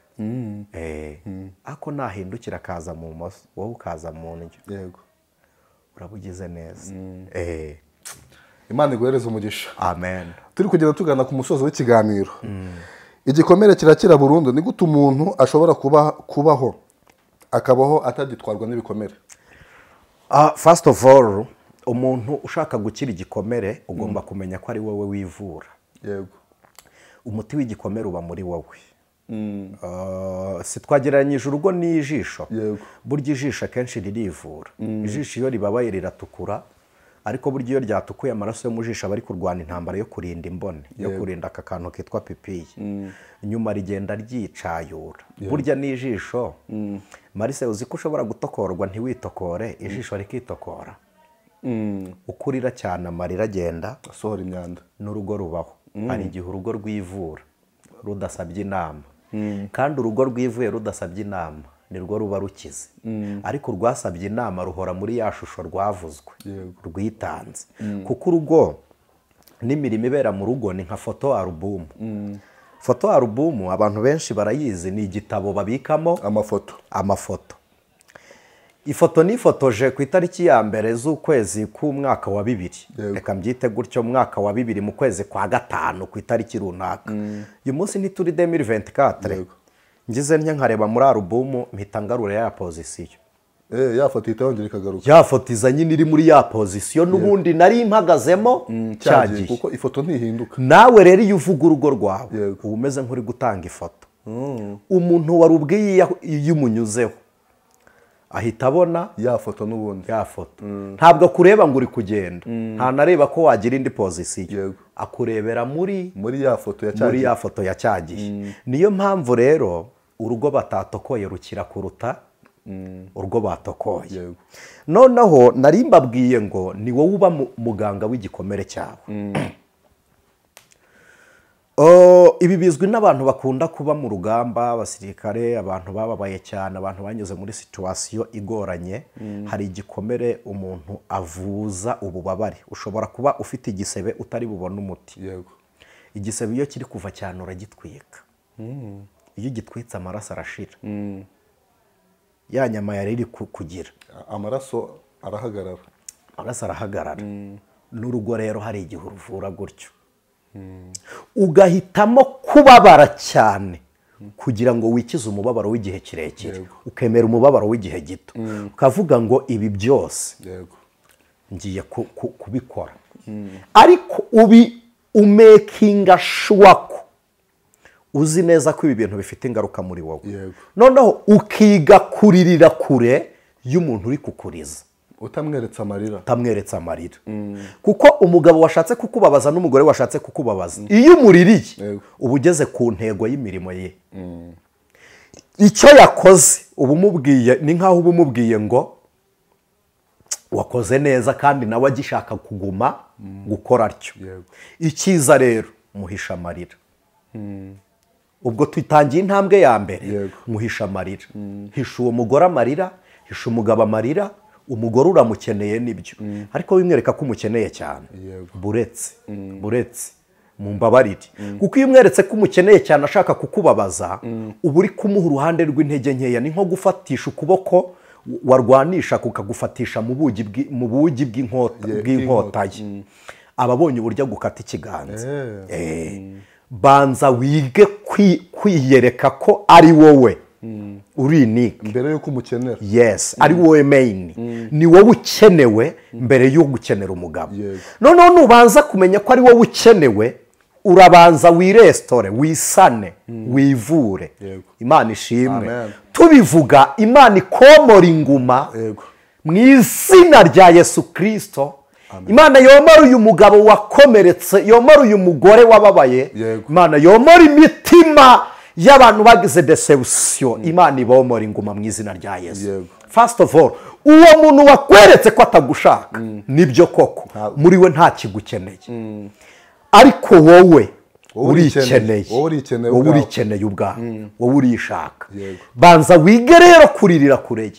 S1: Ako nahindukira akaza mu moso wowe ukaza mu ndyo, urabugize neza.
S2: Imana iguhereze umugisha.
S1: Amen.
S2: Turi kugenda tugana ku musozo w'ikiganiro. Igikomere kirakira burundu. Ni gute umuntu ashobora kubaho akabaho atagitwarwa n'ibikomere?
S1: First of all, umuntu ushaka gukira igikomere ugomba kumenya ko ari wowe wivura. Umuti w'igikomere uba muri wowe. Sitwagereranyije urugo n'ijisho. Burya ijisho akenshi ririvura. Ijisho iyo ribabaye riratukura, ariko burya iyo ryatukuye amaraso yo mu jisho aba ari kurwana intambara yo kurinda imbone, yo kurinda aka kantu kitwa pipiye. Nyuma rigenda ryicayura. Burya n'ijisho, Marise uzi ko ushobora gutokorwa ntiwitokore, ijisho rikitokora. Ukurira cyane amarira agenda
S2: asohora imyanda,
S1: n'urugo rubaho. Hari igihe urugo rwivura rudasabye inama, kandi urugo rwivuye rudasabye inama nirwo ruba rukize. Ariko rwasabye inama ruhora muri ya shusho rwavuzwe, rwitanze. Kuko urugo n'imirimo ibera mu rugo ni nka foto alubumu. Foto alubumu abantu benshi barayizi, ni igitabo babikamo amafoto. ifoto nifotoje ku itariki ya mbere z'ukwezi k'umwaka wa 2000, reka mbyite gutyo, mwaka wa 2000 mu kwezi kwa gatanu ku itariki runaka. Uyu munsi ntituri 2024, ngize ntya nkareba muri alubumu mpita ngarura ya pozisiyo.
S2: Ya foto itongera ikagaruka.
S1: Ya foto iza nyine iri muri ya pozisiyo n'ubundi nari mpagazemo cyagiye,
S2: kuko ifoto ntihinduka.
S1: Nawe rero iyo uvuga urugo rwawe uba umeze nk'uri gutanga ifoto. Umuntu wari ubwiye iyo umunyuzeho ahita abona
S2: ya foto n'ubundi.
S1: Ya foto ntabwo akureba ngo uri kugenda, ntanareba ko wagira indi pozisiyo, akurebera muri ya foto ya cyagiye. Niyo mpamvu rero urugo batatokoye rukira kuruta urwo batokoye. Noneho nari mbabwiye ngo ni wowe uba muganga w'igikomere cyawe. Ibi bizwi n'abantu bakunda kuba mu rugamba, abasirikare, abantu bababaye cyane, abantu banyuze muri situwasiyo igoranye. Hari igikomere umuntu avuza ububabare. Ushobora kuba ufite igisebe utari bubone umuti. Igisebe iyo kiri kuva cyane uragitwika. Iyo ugitwitse amaraso arashira. Ya nyama yari iri kugira
S2: amaraso arahagarara. N'urugo rero hari igihe uruvura gutyo, ugahitamo kubabara cyane kugira ngo wikize umubabaro w'igihe kirekire, ukemera umubabaro w'igihe gito, ukavuga ngo ibi byose ngiye kubikora, ariko umekinga shuwako uzi neza ko ibi bintu bifite ingaruka muri wowe. Noneho ukiga kuririra kure y'umuntu uri kukuriza, utamweretse amarira. Kuko umugabo washatse kukubabaza n'umugore washatse kukubabaza, iyo umuririye uba ugeze ku ntego y'imirimo ye. Icyo yakoze uba umubwiye, ni nk'aho uba umubwiye ngo wakoze neza, kandi nawe agishaka kuguma gukora atyo. Icyiza rero muhisha amarira. Ubwo tutangiye intambwe ya mbere, muhisha amarira. Hisha uwo mugore amarira, hisha umugabo amarira. Umugore uramukeneye nibyo, ariko wimwereka ko umukeneye cyane. Buretse mumbabarire, kuko iyo umweretse ko umukeneye cyane ashaka kukubabaza, uba uri kumuha uruhande rw'intege nkeya. Ni nko gufatisha ukuboko warwanisha kukagufatisha mu bugi bw'inkota ye. Ababonye uburyo gukata ikiganza. Banza wige kwiyereka ko ari wowe uri unique mbere yuko umukenera.
S1: Yes, ari wowe main. Ni wowe ukenewe mbere yo gukenera umugabo. Noneho nubanza kumenya ko ari wowe ukenewe, urabanza wirestore, wisane, wivure. Imana ishimwe. Tubivuga Imana ikomora inguma mu izina rya Yesu Kristo. Imana yomora uyu mugabo wakomeretse, yomora uyu mugore wababaye. Imana yomora imitima y'abantu bagize deception. Imana ibomora inguma mu izina rya Yesu. First of all, uwo muntu wakweretse ko atagushaka, nibyo koko muri we nta kigukeneye, ariko wowe urikeneye, ubwawe wowe urishaka. Banza wige rero kuririra kureye,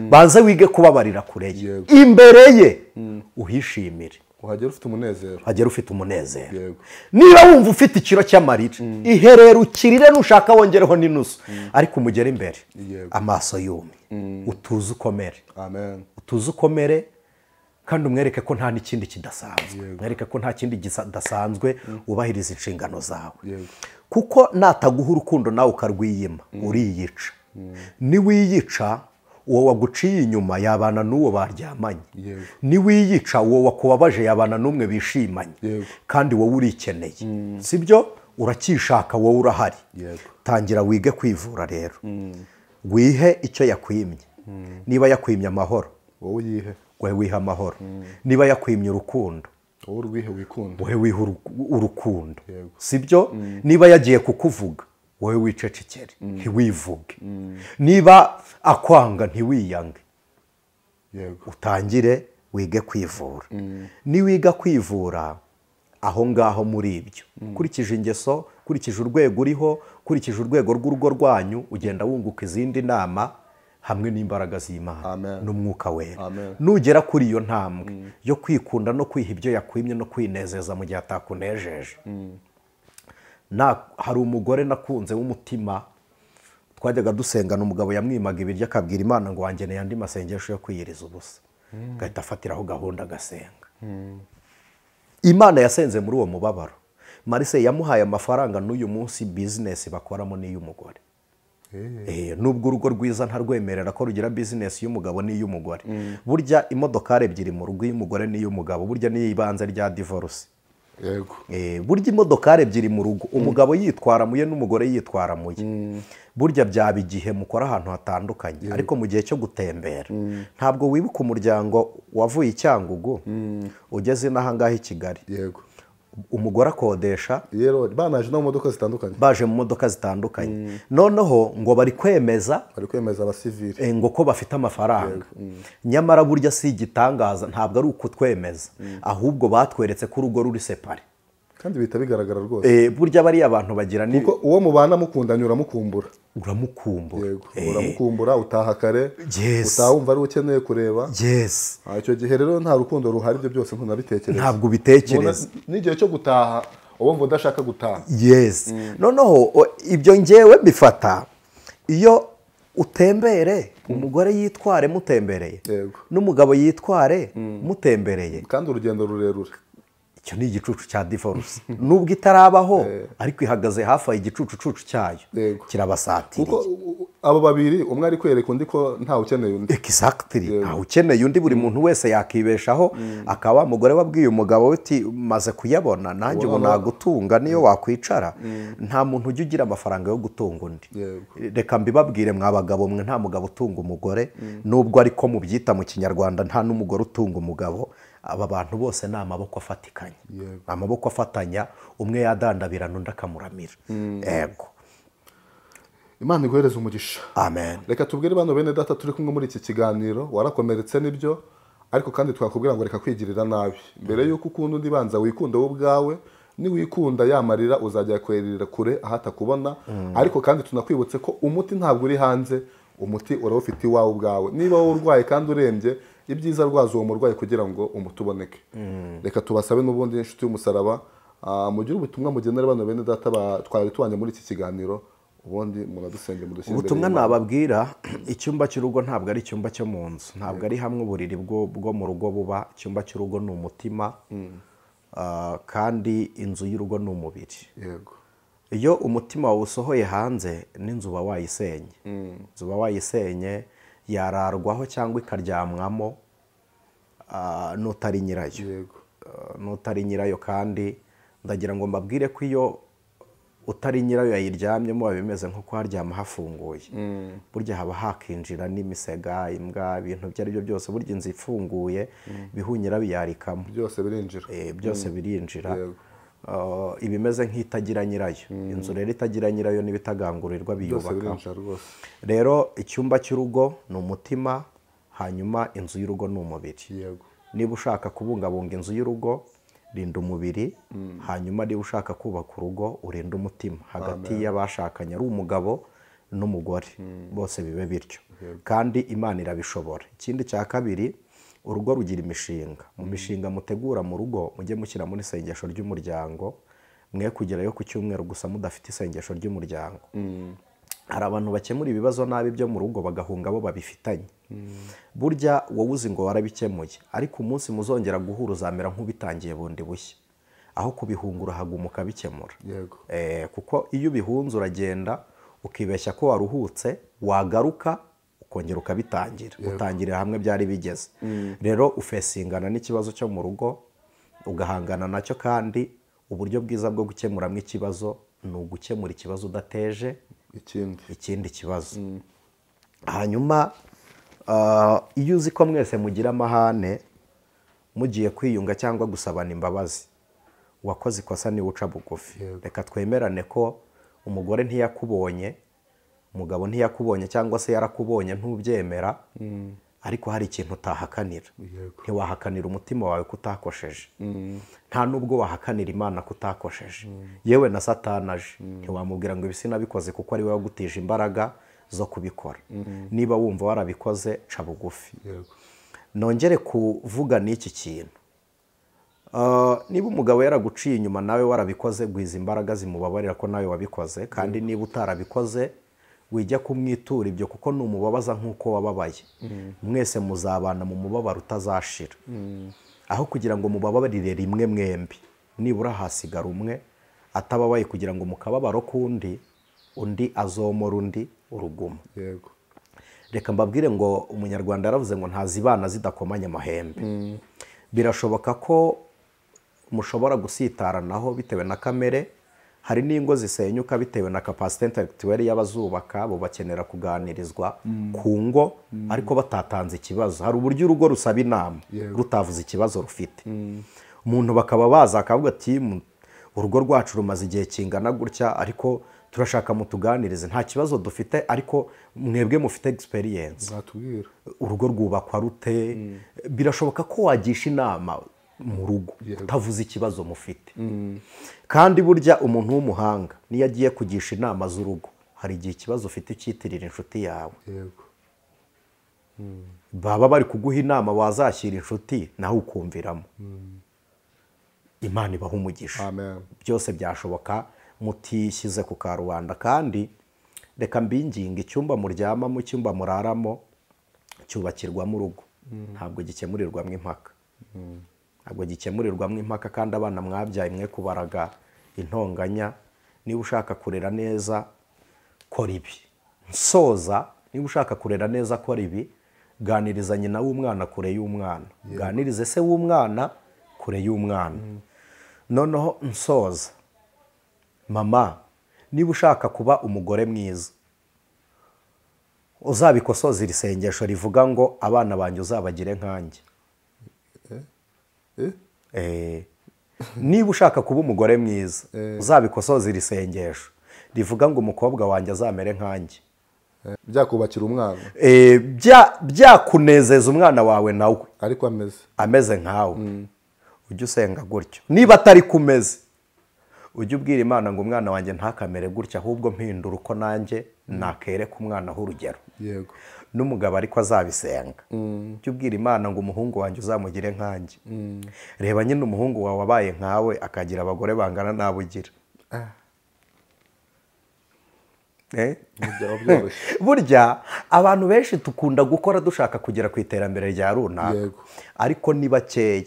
S1: banza wige kubabarira kureye, imbere ye uhishimire, uhagera ufite umunezero. Niba wumva ufite ikiro cy'amarira, iherera ukirire, nushaka wongereho n'inusu, ariko umugere imbere amaso yumye, utuze ukomere. Utuze ukomere, kandi umwereke ko nta n'ikindi kidasanzwe. Umwereke ko nta kindi kidasanzwe, ubahiriza inshingano zawe. Kuko nataguha urukundo nawe ukarwiyima, uriyica. Niwiyica, uwo waguciye inyuma yabana n'uwo baryamanye. Niwiyica, uwo wakubabaje yabana n'umwe bishimanye. Kandi wowe urikeneye, sibyo? Urakishaka, wowe urahari. Tangira wige kwivura rero. Wihe icyo yakwimye. Niba yakwimye amahoro, wowe wiha amahoro. Niba yakwimye urukundo, wowe wiha urukundo, sibyo? Niba yagiye kukuvuga, wowe wicecekere, ntiwivuge. Niba akwanga, ntiwiyange. Utangire wige kwivura. Niwiga kwivura, aho ngaho muri ibyo, ukurikije ingeso, ukurikije urwego uriho, ukurikije urwego rw'urugo rwanyu, ugenda wunguka izindi nama hamwe n'imbaraga z'Imana n'umwuka wera. Nugera kuri iyo ntambwe yo kwikunda no kwiha ibyo yakwimye no kwinezeza mu gihe atakunejeje. Hari umugore nakunze w'umutima twajyaga dusengana umugabo yamwimaga ibiryo akabwira Imana ngo wangeneye andi masengesho yo kwiyiriza ubusa agahita afatiraho gahunda agasenga. Imana yasenze muri uwo mubabaro. Marise yamuhaye amafaranga n'uyu munsi bizinesi bakoramo n'iy'umugore. Nubwo urugo rwiza ntarwemerera ko rugira bizinesi y'umugabo n'iy'umugore. Burya imodokari ebyiri mu rugo y'umugore n'iy'umugabo burya niyo ibanze rya divorce.
S2: Yego.
S1: Burya imodokari ebyiri mu rugo umugabo yitwara muye n'umugore yitwara muye. Burya byaba igihe mukora ahantu hatandukanye ariko mu gihe cyo gutembera ntabwo wibuka umuryango wavuye i Cyangugu ugeze inaha ngaha i Kigali.
S2: Yego.
S1: Umugore akodesha
S2: banaje no mu modoka zitandukanye,
S1: baje mu modoka zitandukanye, noneho ngo bari kwemeza
S2: abasivili
S1: ngo ko bafite amafaranga. Nyamara burya si igitangaza, ntabwo ari ukutwemeza ahubwo batweretse ko urugo ruri separe
S2: kandi bihita bigaragara rwose.
S1: Burya bariya abantu bagira ni
S2: kuko uwo mubana mukundanye uramukumbura,
S1: uramukumbura
S2: utaha kare, utaha wumva ari ukeneye kureba. Icyo gihe rero nta rukundo ruhari, ibyo byose ntunabitekereza,
S1: ntabwo ubitekereza.
S2: N'igihe cyo gutaha uba wumva udashaka gutaha.
S1: Noneho ibyo ngewe bifata iyo utembere umugore yitware mutembereye n'umugabo yitware mutembereye
S2: kandi urugendo rurerure.
S1: Icyo ni igicucu cya divorce nubwo itarabaho ariko ihagaze hafi igicucu cyayo kirabasatiriye.
S2: kuko abo babiri umwe ari kwereka undi ko ntawe ukeneye undi.
S1: Exactly, ntawe ukeneye undi, buri muntu wese yakibeshaho. Akaba umugore wabwiye umugabo uti maze kuyabona nanjye ubu nagutunga niyo wakwicara. Nta muntu ujya ugira amafaranga yo gutunga undi. Reka mbibabwire mwa bagabo mwe, nta mugabo utunga umugore, nubwo ariko mubyita mu Kinyarwanda nta n'umugore utunga umugabo. Aba bantu bose ni amaboko afatikanye, amaboko afatanya, umwe yadandabirana undi akamuramira. Yego,
S2: Imana iguhereze umugisha.
S1: Amen.
S2: Reka tubwire bano bene data turi kumwe muri iki kiganiro, warakomeretse nibyo, ariko kandi twakubwira ngo reka kwigirira nabi. Mbere yuko ukunda undi banza wikunde wowe ubwawe, niwikunda yamarira uzajya kwerera kure ahatakubona. Ariko kandi tunakwibutse ko umuti ntabwo uri hanze, umuti urawufite iwawe ubwawe. Niba wowe urwaye kandi urembye, ibyiza rwaza uwo murwayi kugira ngo umuti uboneke. Reka tubasabe n'ubundi inshuti y'umusaraba mugire ubutumwa mugenera bano bene data twari tubanye muri iki kiganiro, ubundi munadusenge mudushyire imbere.
S1: Ubutumwa nababwira, icyumba cy'urugo ntabwo ari icyumba cyo mu nzu, ntabwo ari hamwe uburiri bwo mu rugo buba. Icyumba cy'urugo ni umutima, kandi inzu y'urugo ni umubiri.
S2: Yego.
S1: Iyo umutima wawe usohoye hanze n'inzu uba wayisenye. Inzu uba wayisenye, yararwaho cyangwa ikaryamwamo n'utari nyirayo. N'utari nyirayo, kandi ndagira ngo mbabwire ko iyo utari nyirayo yayiryamyemo biba bimeze nko kuharyama hafunguye. Burya haba hakinjira n'imisega, imbwa, ibintu ibyo ari byo byose. Burya inzu ifunguye bihunyira biyarikamo,
S2: byose birinjira.
S1: Byose birinjira. Ibimeze nk'itagira nyirayo. Inzu rero itagira nyirayo n'ibitagangurirwa biyubaka. Rero icyumba cy'urugo ni umutima, hanyuma inzu y'urugo ni umubiri. Niba ushaka kubungabunga inzu y'urugo, rinda umubiri. Hanyuma niba ushaka kubaka urugo, urinda umutima. Hagati y'abashakanye ari umugabo n'umugore, bose bibe bityo. Kandi Imana irabishobora. Ikindi cya kabiri, urugo rugira imishinga. Mu mishinga mutegura mu rugo mujye mushyira muri isengesho ry'umuryango. Mwe kugerayo ku cyumweru gusa mudafite isengesho ry'umuryango. Hari abantu bakemura ibibazo nabi byo mu rugo bagahunga abo babifitanye. Burya wowe uzi ngo warabikemuye, ariko umunsi muzongera guhura uzamera nk'ubitangiye bundi bushya. Aho kubihungura hagumuka bikemura. Kuko iyo ubihunze uragenda ukibeshya ko waruhutse, wagaruka ukongera ukabitangira. Utangirira hamwe byari bigeze. Rero ufesingana n'ikibazo cyo mu rugo, ugahangana nacyo, kandi uburyo bwiza bwo gukemuramo ikibazo ni ugukemura ikibazo udateje ikindi kibazo. Hanyuma iyo uzi ko mwese mugira amahane mugiye kwiyunga cyangwa gusabana imbabazi, uwakoze ikosa niwe uca bugufi. Reka twemerane ko umugore ntiyakubonye, umugabo ntiyakubonye, cyangwa se yarakubonye ntubyemera, ariko hari ikintu utahakanira. Ntiwahakanira umutima wawe kutakosheje, nta nubwo wahakanira Imana kutakosheje. Yewe na Satani aje ntiwamubwira ngo ibi sinabikoze kuko ari we wagutije imbaraga zo kubikora. Niba wumva warabikoze, ca bugufi. Nongere kuvuga n'iki kintu, niba umugabo yaraguciye inyuma nawe warabikoze, gwiza imbaraga zimubabarira ko nawe wabikoze. Kandi niba utarabikoze, wijya kumwitura ibyo kuko numubabaza nk'uko wababaye mwese muzabana mu mubabaro utazashira aho kugira ngo mubabarire rimwe mwembi nibura hasigara umwe atababaye kugira ngo mu kababaro k'undi undi azomora undi urugumo.
S2: yego
S1: Reka mbabwire ngo umunyarwanda yaravuze ngo ntazibana zidakomanya amahembe. Birashoboka ko mushobora gusitaranaho bitewe na kamere, hari n'ingo zisenyuka bitewe na capacité intellectuelle y'abazubaka, bo bakenera kuganirizwa ku ngo ariko batatanze ikibazo. Hari uburyo urugo rusaba inama rutavuze ikibazo rufite. Umuntu bakaba baza akavuga ati urugo rwacu rumaze igihe kingana gutya ariko turashaka mutuganirize, nta kibazo dufite ariko mwebwe mufite experience,
S2: zatubwira
S1: urugo rwubakwa rute. Birashoboka ko wagisha inama mu rugo utavuze ikibazo mufite. Kandi burya umuntu w'umuhanga niyo agiye kugisha inama z'urugo hari igihe ikibazo ufite ucyitirira inshuti yawe.
S2: yego
S1: Baba bari kuguha inama wazashyira inshuti nawe ukumviramo. Imana ibaha umugisha.
S2: amen
S1: Byose byashoboka mutishyize ku karubanda. Kandi reka mbinginga, icyumba muryamamo, icyumba muraramo cyubakirwamo urugo, ntabwo gikemurirwamo impaka. Ntabwo gikemurirwamo impaka. Kandi abana mwabyaye mwe kubaraga intonganya. Niba ushaka kurera neza kora ibi. Nsoza, niba ushaka kurera neza kora ibi. Ganiriza nyina w'umwana kure y'umwana, ganirize se w'umwana kure y'umwana. Noneho nsoza, mama niba ushaka kuba umugore mwiza uzabikosoza iri sengesho rivuga ngo abana banjye uzabagire nkanjye. Niba ushaka kuba umugore mwiza uzabikosoza iri sengesho rivuga ngo umukobwa wanjye azamere nkanjye.
S2: byakubakira umwana
S1: byakunezeza umwana wawe nawe
S2: ariko
S1: ameze nkawe. Ujye usenga gutyo. Niba atari kumeze ujye ubwira Imana ngo umwana wanjye ntakamere gutya, ahubwo mpindura uko nanjye nakereka umwana aho urugero.
S2: yego
S1: N'umugabo ariko azabisenga. Ujye ubwira Imana ngo umuhungu wanjye uzamugire nkanjye. Reba nyine umuhungu wawe wabaye nkawe akagira abagore bangana n'abo ugira. Burya abantu benshi dukunda gukora dushaka kugera ku iterambere rya runaka, ariko ni bakeya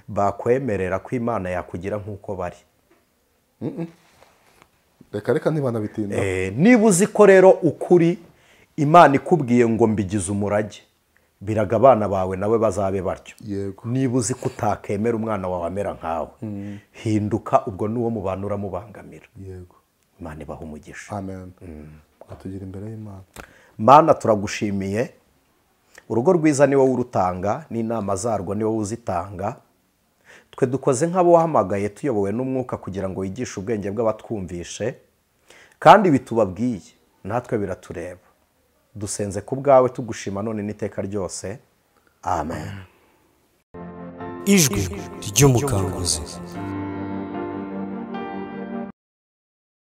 S1: bakwemerera ko Imana yakugira nk'uko bari.
S2: reka ntibanabitinda.
S1: Niba uzi ko rero ukuri Imana ikubwiye ngo mbigize umurage, biraga abana bawe nawe bazabe batyo. Niba uzi ko utakemera umwana wawe amera nkawe, hinduka, ubwo n'uwo mubana uramubangamira. Imana ibaha umugisha.
S2: amen atugira imbere y'Imana.
S1: Mana turagushimiye, urugo rwiza ni wowe urutanga, n'inama zarwo ni wowe uzitanga. Twe dukoze nk'abo wahamagaye tuyobowe n'umwuka kugira ngo wigishe ubwenge bw'abatwumvishe, kandi bitubabwiye natwe biratureba. Dusenze ku bwawe tugushima none n'iteka ryose. Amen.
S3: Ijwi ry'umukanguzi.